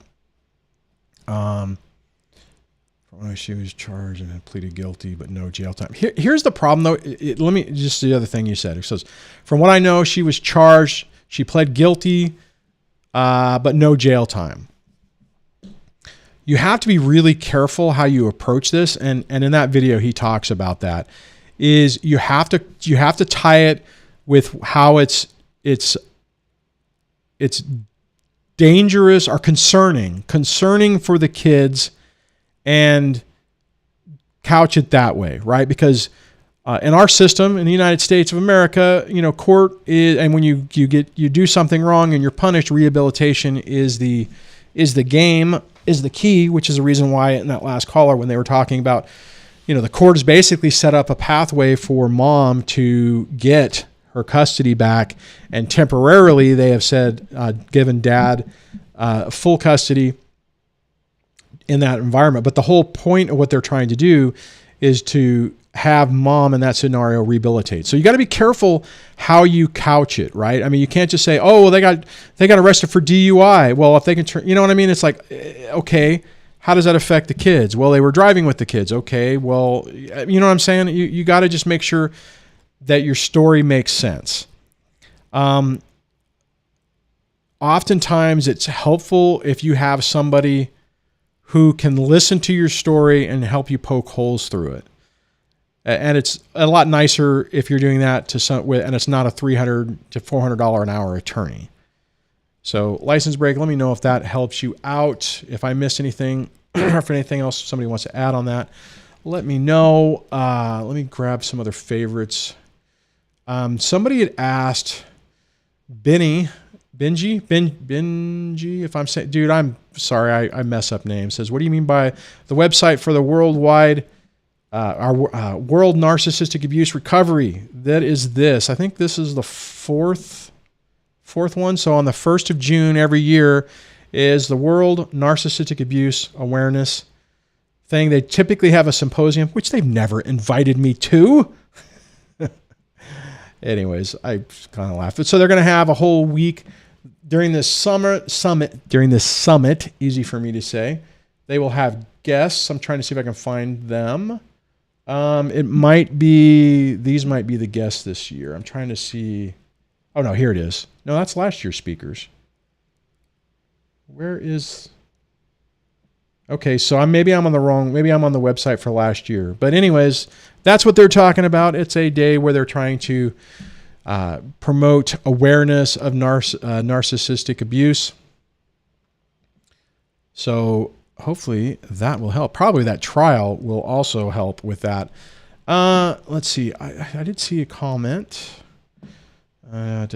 She was charged and had pleaded guilty, but no jail time. Here's the problem, though. Just the other thing you said. It says, from what I know, she was charged. She pled guilty, but no jail time. You have to be really careful how you approach this, and in that video he talks about that. Is you have to tie it with how it's dangerous or concerning for the kids, and couch it that way, right? Because in our system, in the United States of America, court is, and when you do something wrong and you're punished, rehabilitation is the key, which is the reason why in that last caller, when they were talking about, the court has basically set up a pathway for mom to get her custody back, and temporarily they have said, given dad full custody in that environment. But the whole point of what they're trying to do is to have mom in that scenario rehabilitate. So you got to be careful how you couch it, right? I mean, you can't just say, oh, well, they got arrested for DUI. Well, if they can turn, you know what I mean? It's like, okay, how does that affect the kids? Well, they were driving with the kids. Okay, well, you know what I'm saying? You got to just make sure that your story makes sense. Oftentimes it's helpful if you have somebody who can listen to your story and help you poke holes through it. And it's a lot nicer if you're doing that and it's not a $300 to $400 an hour attorney. So License Break, let me know if that helps you out. If I missed anything, if anything else somebody wants to add on that, let me know. Let me grab some other favorites. Somebody had asked Benji, if I'm saying, dude, I'm sorry, I mess up names. Says, what do you mean by the website for the worldwide, world narcissistic abuse recovery? That is this. I think this is the fourth one. So on the 1st of June every year is the World Narcissistic Abuse Awareness thing. They typically have a symposium, which they've never invited me to. Anyways, I kind of laughed. So they're going to have a whole week during this summit, easy for me to say. They will have guests. I'm trying to see if I can find them. These might be the guests this year. I'm trying to see. Oh no, here it is. No, that's last year's speakers. Where is? Okay, so maybe I'm on the website for last year. But anyways, that's what they're talking about. It's a day where they're trying to promote awareness of narcissistic abuse. So hopefully that will help. Probably that trial will also help with that. Let's see. I did see a comment. I'll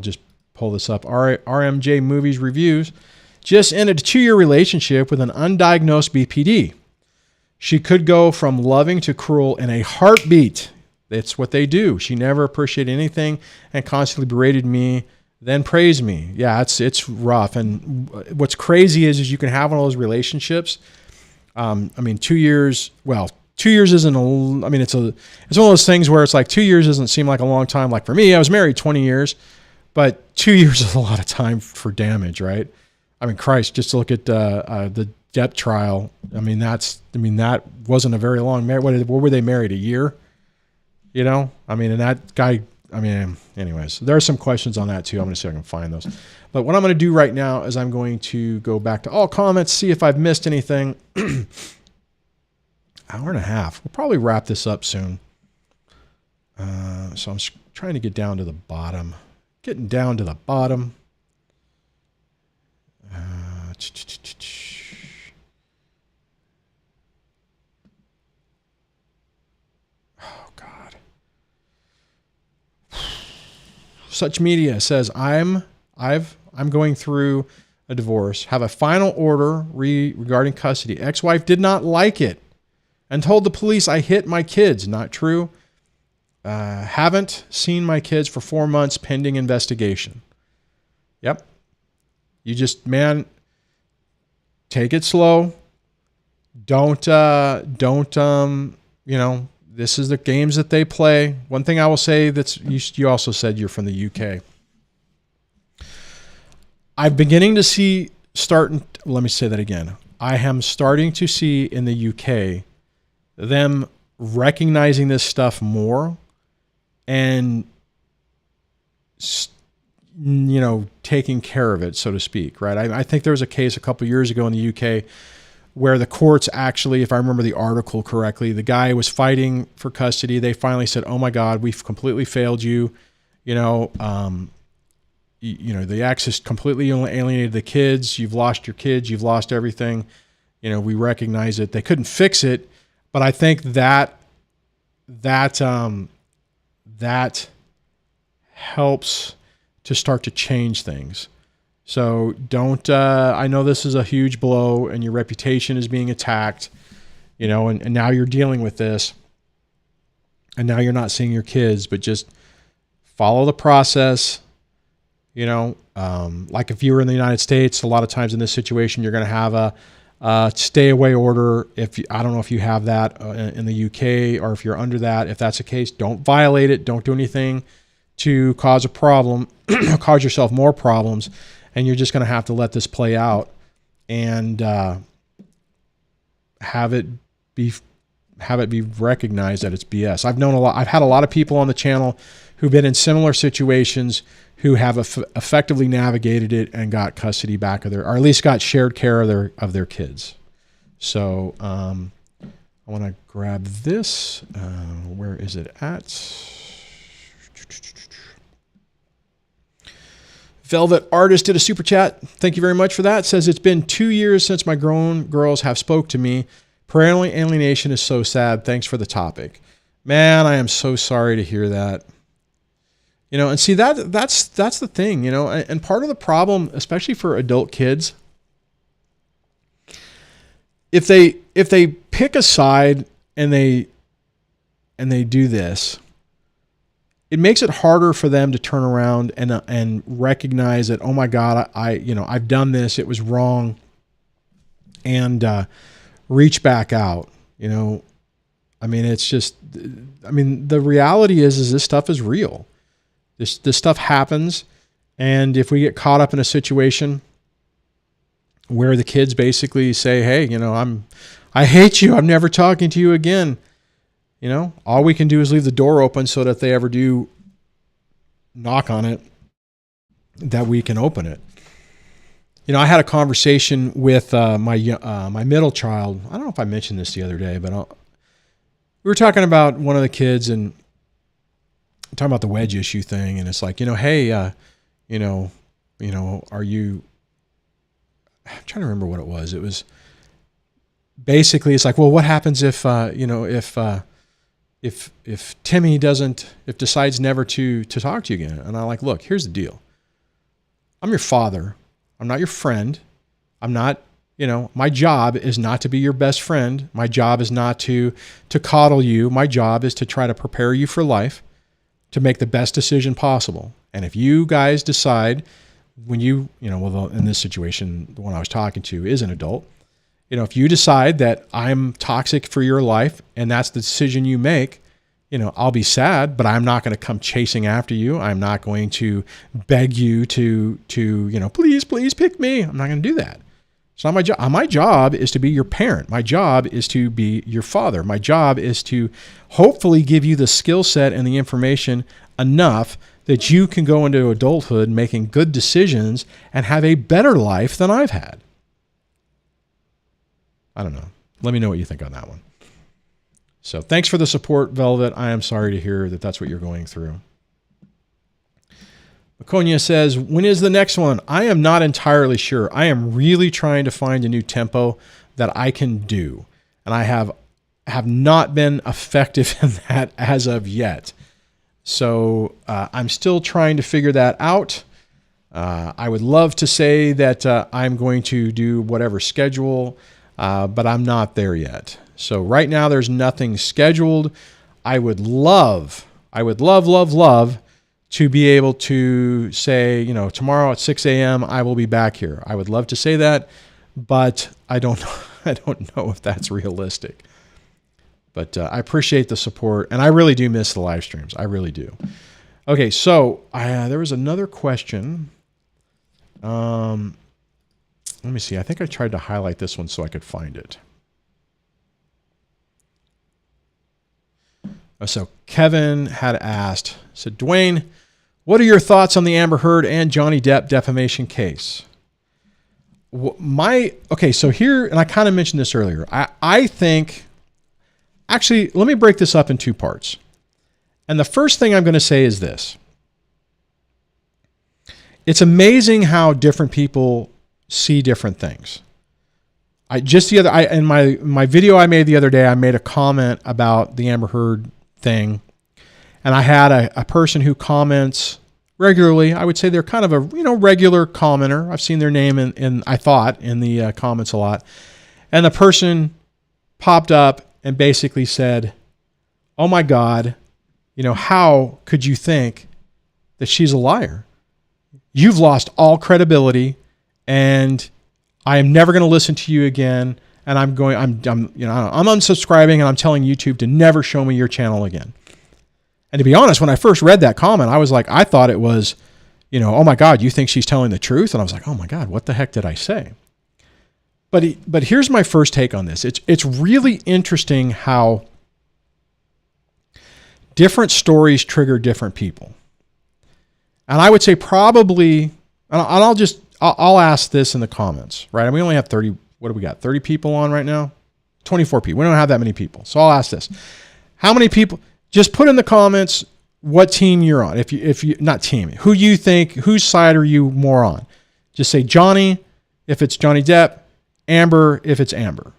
just pull this up. RMJ Movies Reviews just ended a 2-year relationship with an undiagnosed BPD. She could go from loving to cruel in a heartbeat. That's what they do. She never appreciated anything and constantly berated me, then praised me. Yeah, it's rough. And what's crazy is you can have one of those relationships. 2 years. Well, 2 years isn't. It's one of those things where it's like 2 years doesn't seem like a long time. Like for me, I was married 20 years, but 2 years is a lot of time for damage, right? I mean, Christ, just to look at the Depp trial. That wasn't a very long marriage. What were they married? A year? And that guy. Anyways, there are some questions on that too. I'm going to see if I can find those. But what I'm going to do right now is I'm going to go back to all comments, see if I've missed anything. Hour and a half. We'll probably wrap this up soon. So I'm trying to get down to the bottom. Getting down to the bottom. Oh God. Such Media says I'm going through a divorce. Have a final order regarding custody. Ex-wife did not like it and told the police I hit my kids. Not true. Haven't seen my kids for 4 months pending investigation. Yep. You just, man, take it slow. Don't, this is the games that they play. One thing I will say you also said you're from the UK. I'm beginning to see let me say that again. I am starting to see in the UK them recognizing this stuff more and, taking care of it, so to speak, right? I think there was a case a couple years ago in the UK where the courts actually, if I remember the article correctly, the guy was fighting for custody. They finally said, oh my God, we've completely failed you. The ex has completely alienated the kids. You've lost your kids. You've lost everything. We recognize it. They couldn't fix it. But I think that helps to start to change things. So don't, I know this is a huge blow and your reputation is being attacked, and now you're dealing with this and now you're not seeing your kids, but just follow the process. Like if you were in the United States, a lot of times in this situation, you're going to have a stay away order. I don't know if you have that in the UK or if you're under that. If that's the case, don't violate it. Don't do anything to cause a problem, cause yourself more problems. And you're just going to have to let this play out and have it be recognized that it's BS. I've had a lot of people on the channel who've been in similar situations who have effectively navigated it and got custody back or at least got shared care of their kids. So I want to grab this. Where is it at? Velvet Artist did a super chat. Thank you very much for that. It says, it's been 2 years since my grown girls have spoke to me. Parental alienation is so sad. Thanks for the topic. Man, I am so sorry to hear that. You know, and see that's the thing, you know, and part of the problem, especially for adult kids, if they pick a side and they do this, it makes it harder for them to turn around and recognize that, oh my God, I've done this, it was wrong, and reach back out. You know, I mean, it's just, I mean, the reality is this stuff is real. This stuff happens, and if we get caught up in a situation where the kids basically say, hey, you know, I hate you, I'm never talking to you again. You know, all we can do is leave the door open so that if they ever do knock on it, that we can open it. You know, I had a conversation with my middle child. I don't know if I mentioned this the other day, but we were talking about one of the kids and talking about the wedge issue thing. And it's like, you know, hey, you know, are you, I'm trying to remember what it was. It was basically, it's like, well, what happens if, you know, if Timmy decides never to talk to you again? And I'm like, look, here's the deal. I'm your father. I'm not your friend. I'm not, you know, my job is not to be your best friend. My job is not to coddle you. My job is to try to prepare you for life, to make the best decision possible. And if you guys decide when you know, well, in this situation, the one I was talking to is an adult. You know, if you decide that I'm toxic for your life and that's the decision you make, you know, I'll be sad, but I'm not going to come chasing after you. I'm not going to beg you to, you know, please pick me. I'm not going to do that. It's not my job. My job is to be your parent. My job is to be your father. My job is to hopefully give you the skill set and the information enough that you can go into adulthood making good decisions and have a better life than I've had. I don't know. Let me know what you think on that one. So thanks for the support, Velvet. I am sorry to hear that that's what you're going through. Maconia says, when is the next one? I am not entirely sure. I am really trying to find a new tempo that I can do. And I have not been effective in that as of yet. So I'm still trying to figure that out. I would love to say that I'm going to do whatever schedule, but I'm not there yet. So right now there's nothing scheduled. I would love to be able to say, you know, tomorrow at 6 a.m. I will be back here. I would love to say that, but I don't know if that's realistic. But I appreciate the support, and I really do miss the live streams. I really do. Okay, so there was another question. Let me see. I think I tried to highlight this one so I could find it. So Kevin had asked, said, Duane, what are your thoughts on the Amber Heard and Johnny Depp defamation case? Okay, so here, and I kind of mentioned this earlier, I think, actually, let me break this up in two parts. And the first thing I'm going to say is this. It's amazing how different people see different things. In my video I made the other day, I made a comment about the Amber Heard thing, and I had a person who comments regularly. I would say they're kind of a regular commenter. I've seen their name in the comments a lot, and the person popped up and basically said, "Oh my God, how could you think that she's a liar? You've lost all credibility, and I am never going to listen to you again. And I'm unsubscribing, and I'm telling YouTube to never show me your channel again." And to be honest, when I first read that comment, I was like, I thought it was, oh my God, you think she's telling the truth? And I was like, oh my God, what the heck did I say? But here's my first take on this. It's really interesting how different stories trigger different people. And I would say probably, and I'll ask this in the comments, right? And we only have 30, what do we got? 30 people on right now? 24 people. We don't have that many people. So I'll ask this. How many people, just put in the comments, what team you're on. If you not team, whose side are you more on? Just say Johnny if it's Johnny Depp, Amber if it's Amber.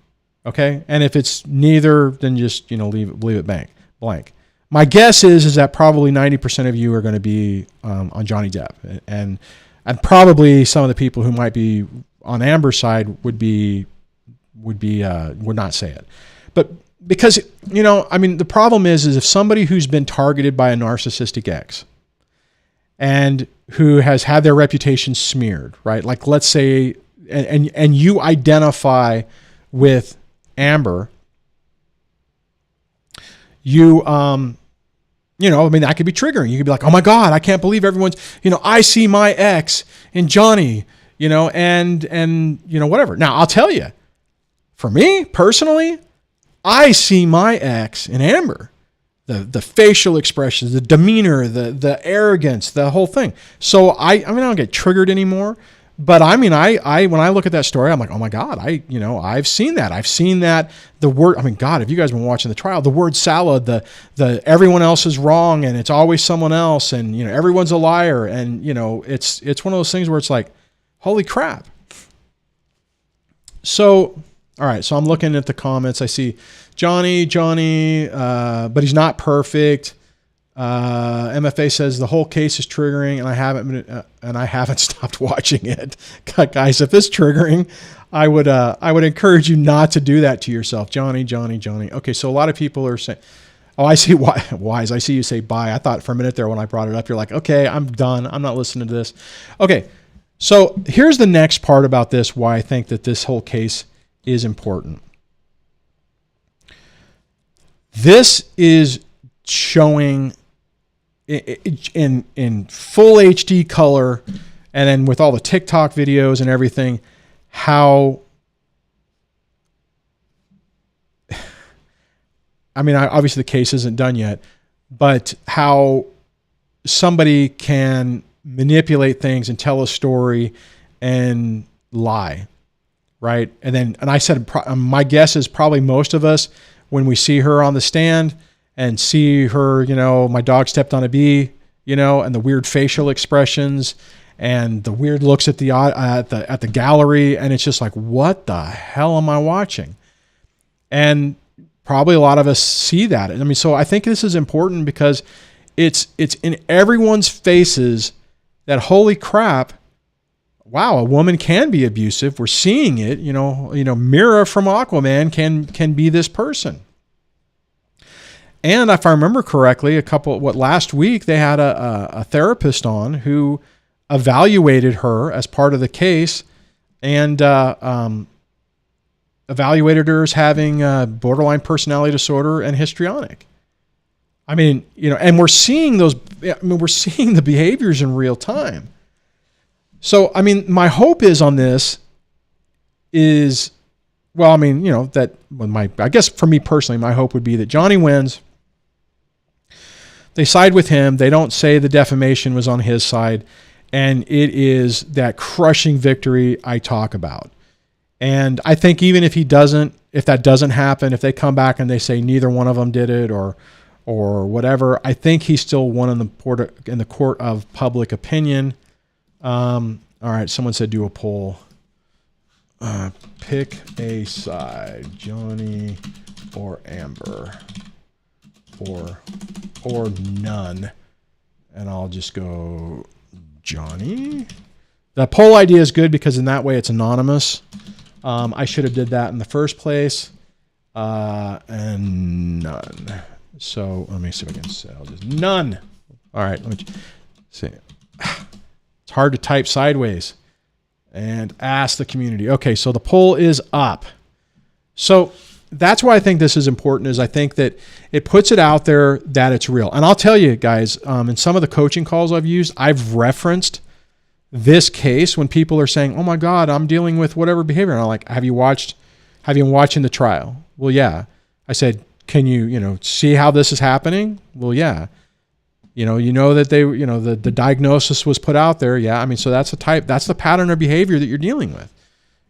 Okay? And if it's neither, then just, leave it blank. My guess is that probably 90% of you are going to be on Johnny Depp, and probably some of the people who might be on Amber's side would not say it. But because, the problem is if somebody who's been targeted by a narcissistic ex and who has had their reputation smeared, right? Like, let's say, and you identify with Amber, that could be triggering. You could be like, oh my God, I can't believe everyone's, I see my ex in Johnny, and whatever. Now I'll tell you, for me personally, I see my ex in Amber, the facial expressions, the demeanor, the arrogance, the whole thing. So I don't get triggered anymore. But when I look at that story, I'm like, oh my God, I've seen that. I've seen that the word, God, if you guys have been watching the trial, the word salad, the everyone else is wrong and it's always someone else and, everyone's a liar. And, it's one of those things where it's like, holy crap. So, all right. So I'm looking at the comments. I see Johnny, but he's not perfect. MFA says the whole case is triggering and I haven't stopped watching it. Guys, if it's triggering, I would encourage you not to do that to yourself. Johnny. Okay. So a lot of people are saying, oh, I see wise. I see you say bye. I thought for a minute there when I brought it up, you're like, okay, I'm done. I'm not listening to this. Okay. So here's the next part about this, why I think that this whole case is important. This is showing in full HD color, and then with all the TikTok videos and everything, how obviously the case isn't done yet, but how somebody can manipulate things and tell a story and lie, right? And I said, my guess is probably most of us, when we see her on the stand and see her, my dog stepped on a bee, and the weird facial expressions and the weird looks at the gallery, and it's just like, what the hell am I watching? And probably a lot of us see that. So I think this is important because it's in everyone's faces that, holy crap, wow, a woman can be abusive. We're seeing it. Mira from Aquaman can be this person. And if I remember correctly, last week they had a therapist on who evaluated her as part of the case and evaluated her as having borderline personality disorder and histrionic. And we're seeing we're seeing the behaviors in real time. So, my hope is on this is, I guess for me personally, my hope would be that Johnny wins. They side with him. They don't say the defamation was on his side. And it is that crushing victory I talk about. And I think even if that doesn't happen, if they come back and they say neither one of them did it or whatever, I think he's still won in the court of public opinion. All right. Someone said do a poll. Pick a side, Johnny or Amber. Or none. And I'll just go Johnny. The poll idea is good because in that way it's anonymous. I should have did that in the first place. And none. So let me see if I can say. I'll just none. All right. Let me see. It's hard to type sideways. And ask the community. Okay, so the poll is up. So that's why I think this is important, is I think that it puts it out there that it's real. And I'll tell you guys, in some of the coaching calls I've used, I've referenced this case when people are saying, oh my God, I'm dealing with whatever behavior. And I'm like, have you been watching the trial? Well, yeah. I said, can you see how this is happening? Well, yeah. You know that the diagnosis was put out there. Yeah. So that's the pattern of behavior that you're dealing with.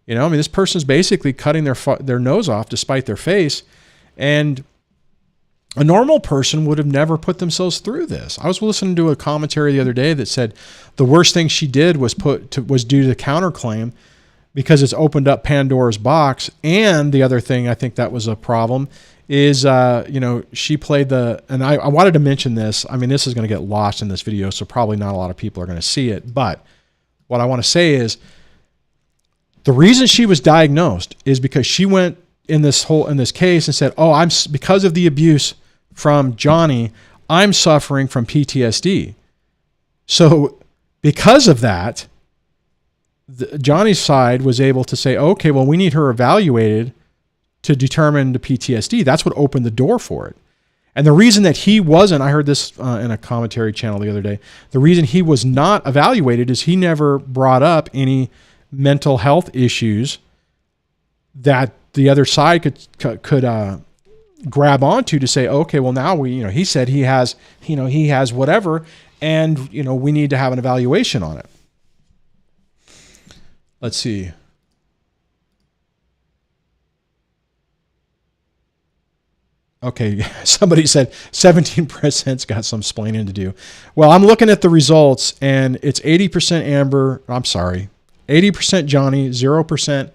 This person's basically cutting their nose off to spite their face. And A normal person would have never put themselves through this. I was listening to a commentary the other day that said the worst thing she did was was due to the counterclaim because it's opened up Pandora's box. And the other thing I think that was a problem is, she played and I wanted to mention this. I mean, this is going to get lost in this video, so probably not a lot of people are going to see it. But what I want to say is the reason she was diagnosed is because she went in this case and said, oh, because of the abuse from Johnny, I'm suffering from PTSD. So because of that, Johnny's side was able to say, okay, well, we need her evaluated to determine the PTSD. That's what opened the door for it. And the reason that he wasn't, I heard this in a commentary channel the other day, the reason he was not evaluated is he never brought up any mental health issues that the other side could grab onto to say, okay, well now he said he has whatever, and we need to have an evaluation on it. Let's see. Okay, somebody said 17%'s got some splaining to do. Well, I'm looking at the results, and it's 80% Amber. I'm sorry, 80% Johnny, 0%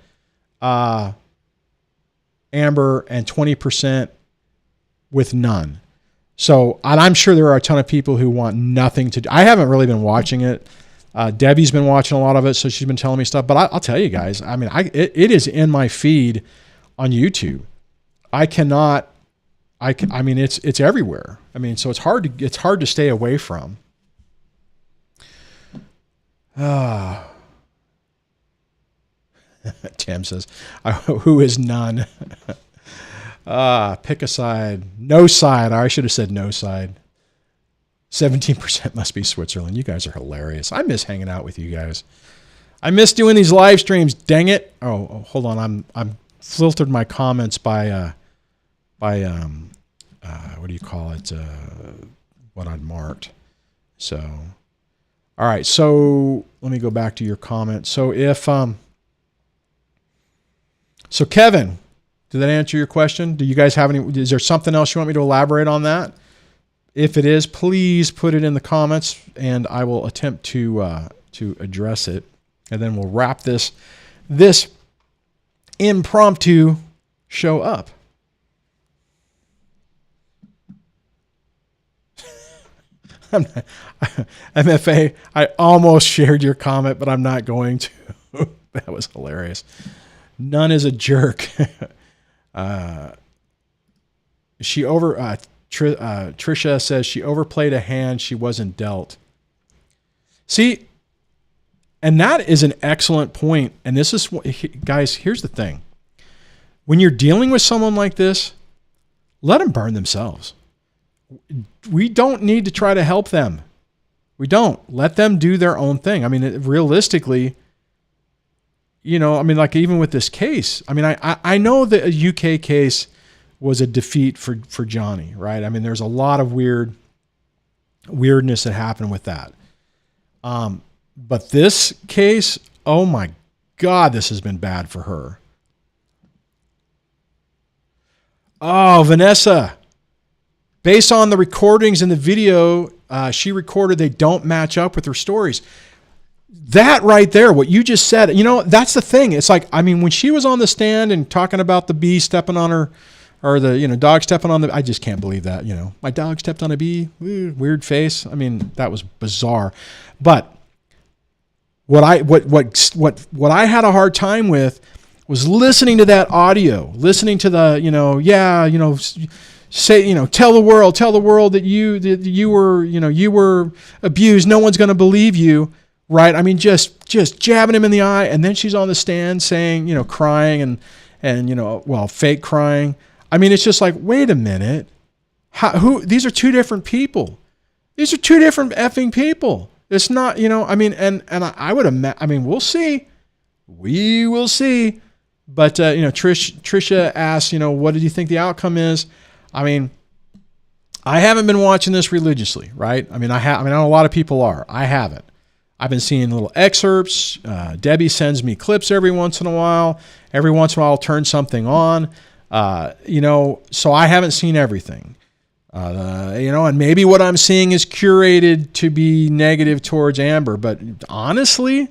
Amber, and 20% with none. So, and I'm sure there are a ton of people who want nothing to do. I haven't really been watching it. Debbie's been watching a lot of it, so she's been telling me stuff. But I'll tell you guys, I mean, it is in my feed on YouTube. I mean, it's everywhere. I mean, so it's hard to stay away from. Tim says, who is none? Pick a side. No side. I should have said no side. 17% must be Switzerland. You guys are hilarious. I miss hanging out with you guys. I miss doing these live streams. Dang it. Oh, hold on. I'm filtered my comments by what do you call it? What I'd marked. So, all right. So let me go back to your comment. So so Kevin, did that answer your question? Do you guys have any, is there something else you want me to elaborate on that? If it is, please put it in the comments and I will attempt to address it. And then we'll wrap this impromptu show up. MFA, I almost shared your comment, but I'm not going to. That was hilarious. None is a jerk. Trisha says she overplayed a hand she wasn't dealt. See, and that is an excellent point. And this is, guys, here's the thing. When you're dealing with someone like this, let them burn themselves. We don't need to try to help them. We don't. Let them do their own thing. I mean, realistically, like even with this case, I mean, I know that a UK case was a defeat for Johnny, right? I mean, there's a lot of weirdness that happened with that. But this case, oh my God, this has been bad for her. Oh, Vanessa, based on the recordings and the video she recorded, they don't match up with her stories. That right there, what you just said, that's the thing. It's like, I mean, when she was on the stand and talking about the bee stepping on her, or the, dog stepping on I just can't believe that, my dog stepped on a bee, weird face. I mean, that was bizarre. But what I had a hard time with was listening to that audio, listening to the, say, tell the world that you were abused. No one's going to believe you. Right. I mean, just jabbing him in the eye. And then she's on the stand saying, crying and fake crying. I mean, it's just like, wait a minute. These are two different people. These are two different effing people. It's not, I mean, and I would imagine, I mean, we'll see. We will see. But, Trisha asked, what did you think the outcome is? I mean, I haven't been watching this religiously, right? I mean, I know a lot of people are. I haven't. I've been seeing little excerpts. Debbie sends me clips every once in a while. Every once in a while, I'll turn something on. So I haven't seen everything. And maybe what I'm seeing is curated to be negative towards Amber, but honestly,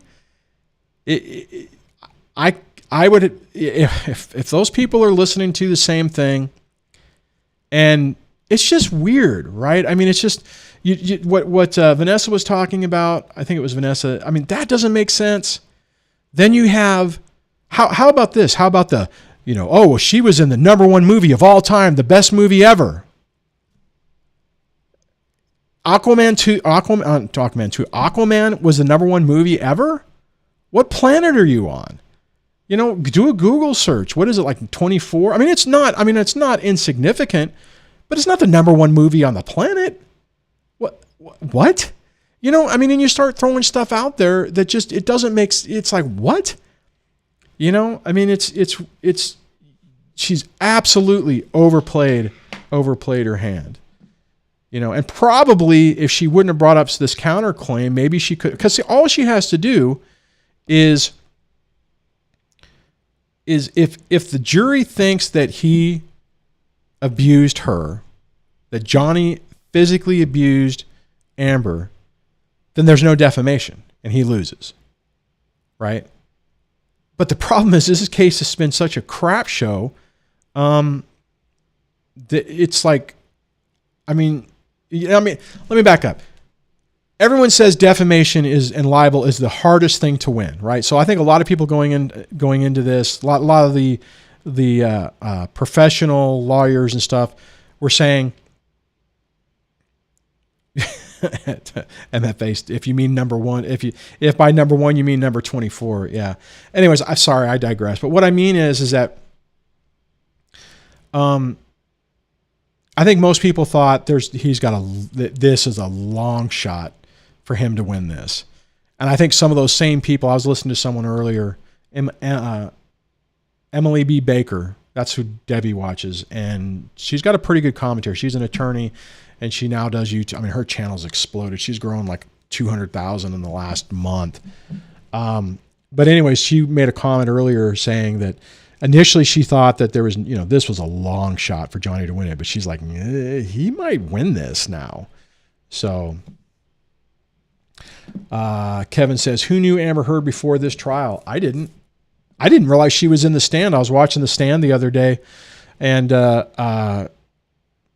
I would, if those people are listening to the same thing, and it's just weird, right? I mean, it's just what Vanessa was talking about. I think it was Vanessa. I mean, that doesn't make sense. Then you have how about this? How about the she was in the #1 movie of all time, the best movie ever. Aquaman 2 was the #1 movie ever? What planet are you on? Do a Google search. What is it, like 24? I mean, it's not insignificant, but it's not the #1 movie on the planet. What? And you start throwing stuff out there that just, it doesn't make, it's like, what? She's absolutely overplayed her hand. And probably if she wouldn't have brought up this counterclaim, maybe she could, because all she has to do is if the jury thinks that he abused her, that Johnny physically abused Amber, then there's no defamation and he loses, right? But the problem is this case has been such a crap show that it's like, let me back up. Everyone says defamation and libel is the hardest thing to win, right? So I think a lot of people going into this, a lot of the professional lawyers and stuff were saying, and that face, if you mean #1, if by #1 you mean number 24, yeah. Anyways, I'm sorry, I digress. But what I mean is that I think most people thought this is a long shot for him to win this. And I think some of those same people, I was listening to someone earlier, Emily B. Baker, that's who Debbie watches, and she's got a pretty good commentary. She's an attorney, and she now does YouTube. I mean, her channel's exploded. She's grown like 200,000 in the last month. But anyways, she made a comment earlier saying that initially she thought that there was, this was a long shot for Johnny to win it, but she's like, he might win this now. So Kevin says, who knew Amber Heard before this trial? I didn't realize she was in the stand. I was watching the stand the other day, and I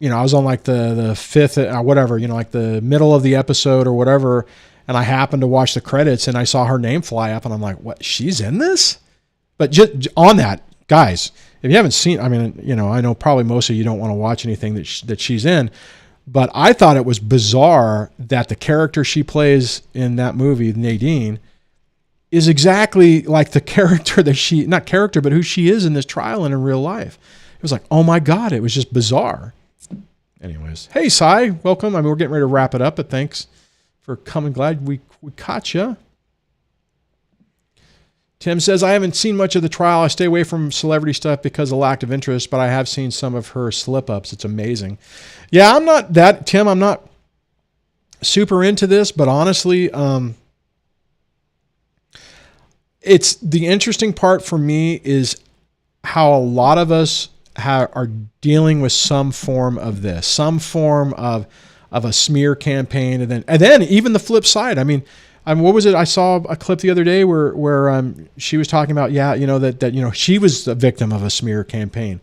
was on like the fifth, whatever, like the middle of the episode or whatever, and I happened to watch the credits and I saw her name fly up, and I'm like, what? She's in this? But just on that, guys, if you haven't seen, I know probably most of you don't want to watch anything that she's in, but I thought it was bizarre that the character she plays in that movie, Nadine, is exactly like the character that not character, but who she is in this trial and in real life. It was like, oh my God, it was just bizarre. Anyways, hey, Cy, welcome. We're getting ready to wrap it up, but thanks for coming. Glad we caught you. Tim says, I haven't seen much of the trial. I stay away from celebrity stuff because of lack of interest, but I have seen some of her slip-ups. It's amazing. Yeah, I'm not super into this, but honestly, it's the interesting part for me is how a lot of us are dealing with some form of this, some form of a smear campaign, and then even the flip side. What was it? I saw a clip the other day where she was talking about, that she was a victim of a smear campaign.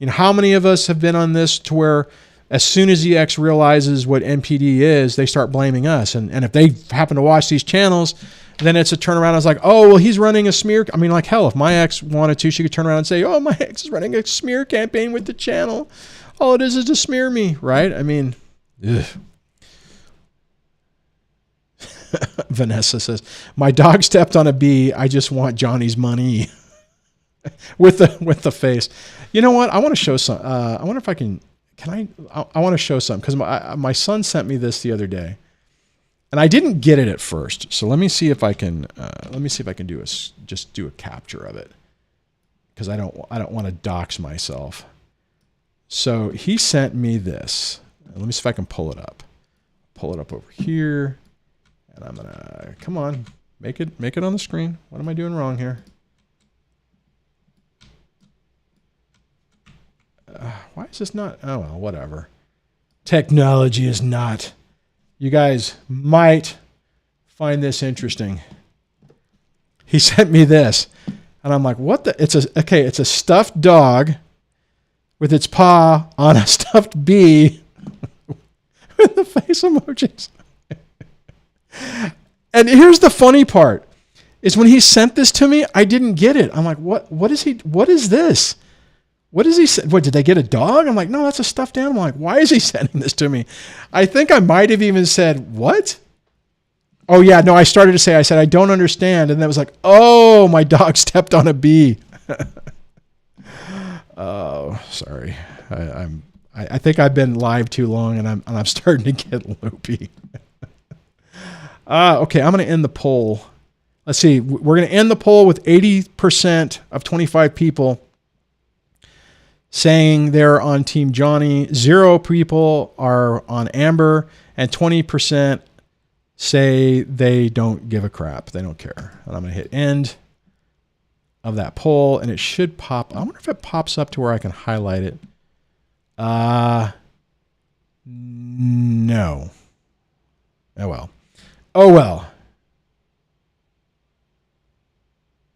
How many of us have been on this to where as soon as the ex realizes what NPD is, they start blaming us, and if they happen to watch these channels, then it's a turnaround. I was like, oh, well, he's running a smear. Like hell, if my ex wanted to, she could turn around and say, oh, my ex is running a smear campaign with the channel. All it is to smear me, right? Ugh. Vanessa says, my dog stepped on a bee. I just want Johnny's money. with the face. You know what? I want to show some. I wonder if I can I want to show something because my son sent me this the other day. And I didn't get it at first, so let me see if I can. Do a capture of it, because I don't want to dox myself. So he sent me this. Let me see if I can pull it up. Pull it up over here, and I'm gonna come on, make it on the screen. What am I doing wrong here? Why is this not? Oh well, whatever. Technology is not. You guys might find this interesting. He sent me this, and I'm like, what the? It's a stuffed dog with its paw on a stuffed bee with the face emojis. And here's the funny part, is when he sent this to me, I didn't get it. I'm like, what is this? What is he say? What, did they get a dog? I'm like, no, that's a stuffed animal. I'm like, why is he sending this to me? I think I might have even said, what? Oh yeah, no, I started to say, I said, I don't understand. And that was like, oh, my dog stepped on a bee. Oh, sorry. I think I've been live too long, and I'm starting to get loopy. Okay, I'm going to end the poll. Let's see. We're going to end the poll with 80% of 25 people saying they're on Team Johnny. 0 people are on Amber, and 20% say they don't give a crap. They don't care. And I'm going to hit end of that poll, and it should pop. I wonder if it pops up to where I can highlight it. No. Oh well.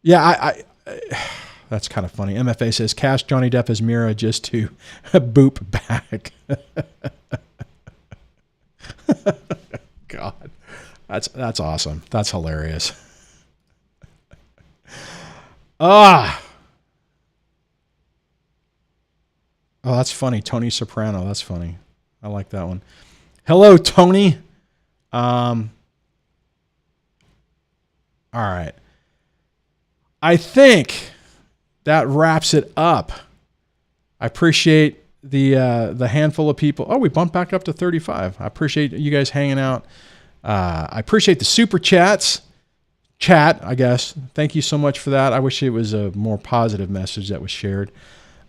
Yeah, I that's kind of funny. MFA says, cast Johnny Depp as Mira just to boop back. God, that's awesome. That's hilarious. Oh, that's funny. Tony Soprano. That's funny. I like that one. Hello, Tony. All right. I think that wraps it up. I appreciate the handful of people. Oh, we bumped back up to 35. I appreciate you guys hanging out. I appreciate the super chats. Chat, I guess. Thank you so much for that. I wish it was a more positive message that was shared.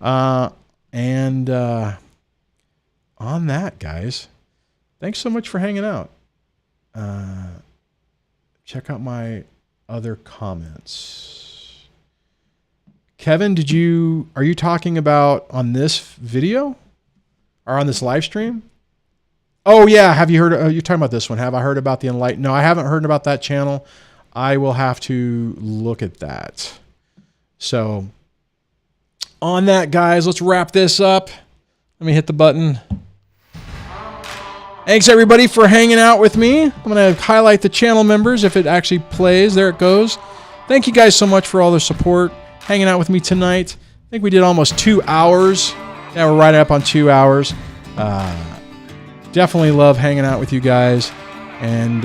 And on that, guys, thanks so much for hanging out. Check out my other comments. Kevin, are you talking about on this video or on this live stream? Oh yeah. Have you heard, you're talking about this one. Have I heard about the Enlightened? No, I haven't heard about that channel. I will have to look at that. So on that, guys, let's wrap this up. Let me hit the button. Thanks everybody for hanging out with me. I'm going to highlight the channel members if it actually plays. There it goes. Thank you guys so much for all the support, hanging out with me tonight. I think we did almost 2 hours. Yeah, we're right up on 2 hours. Definitely love hanging out with you guys. And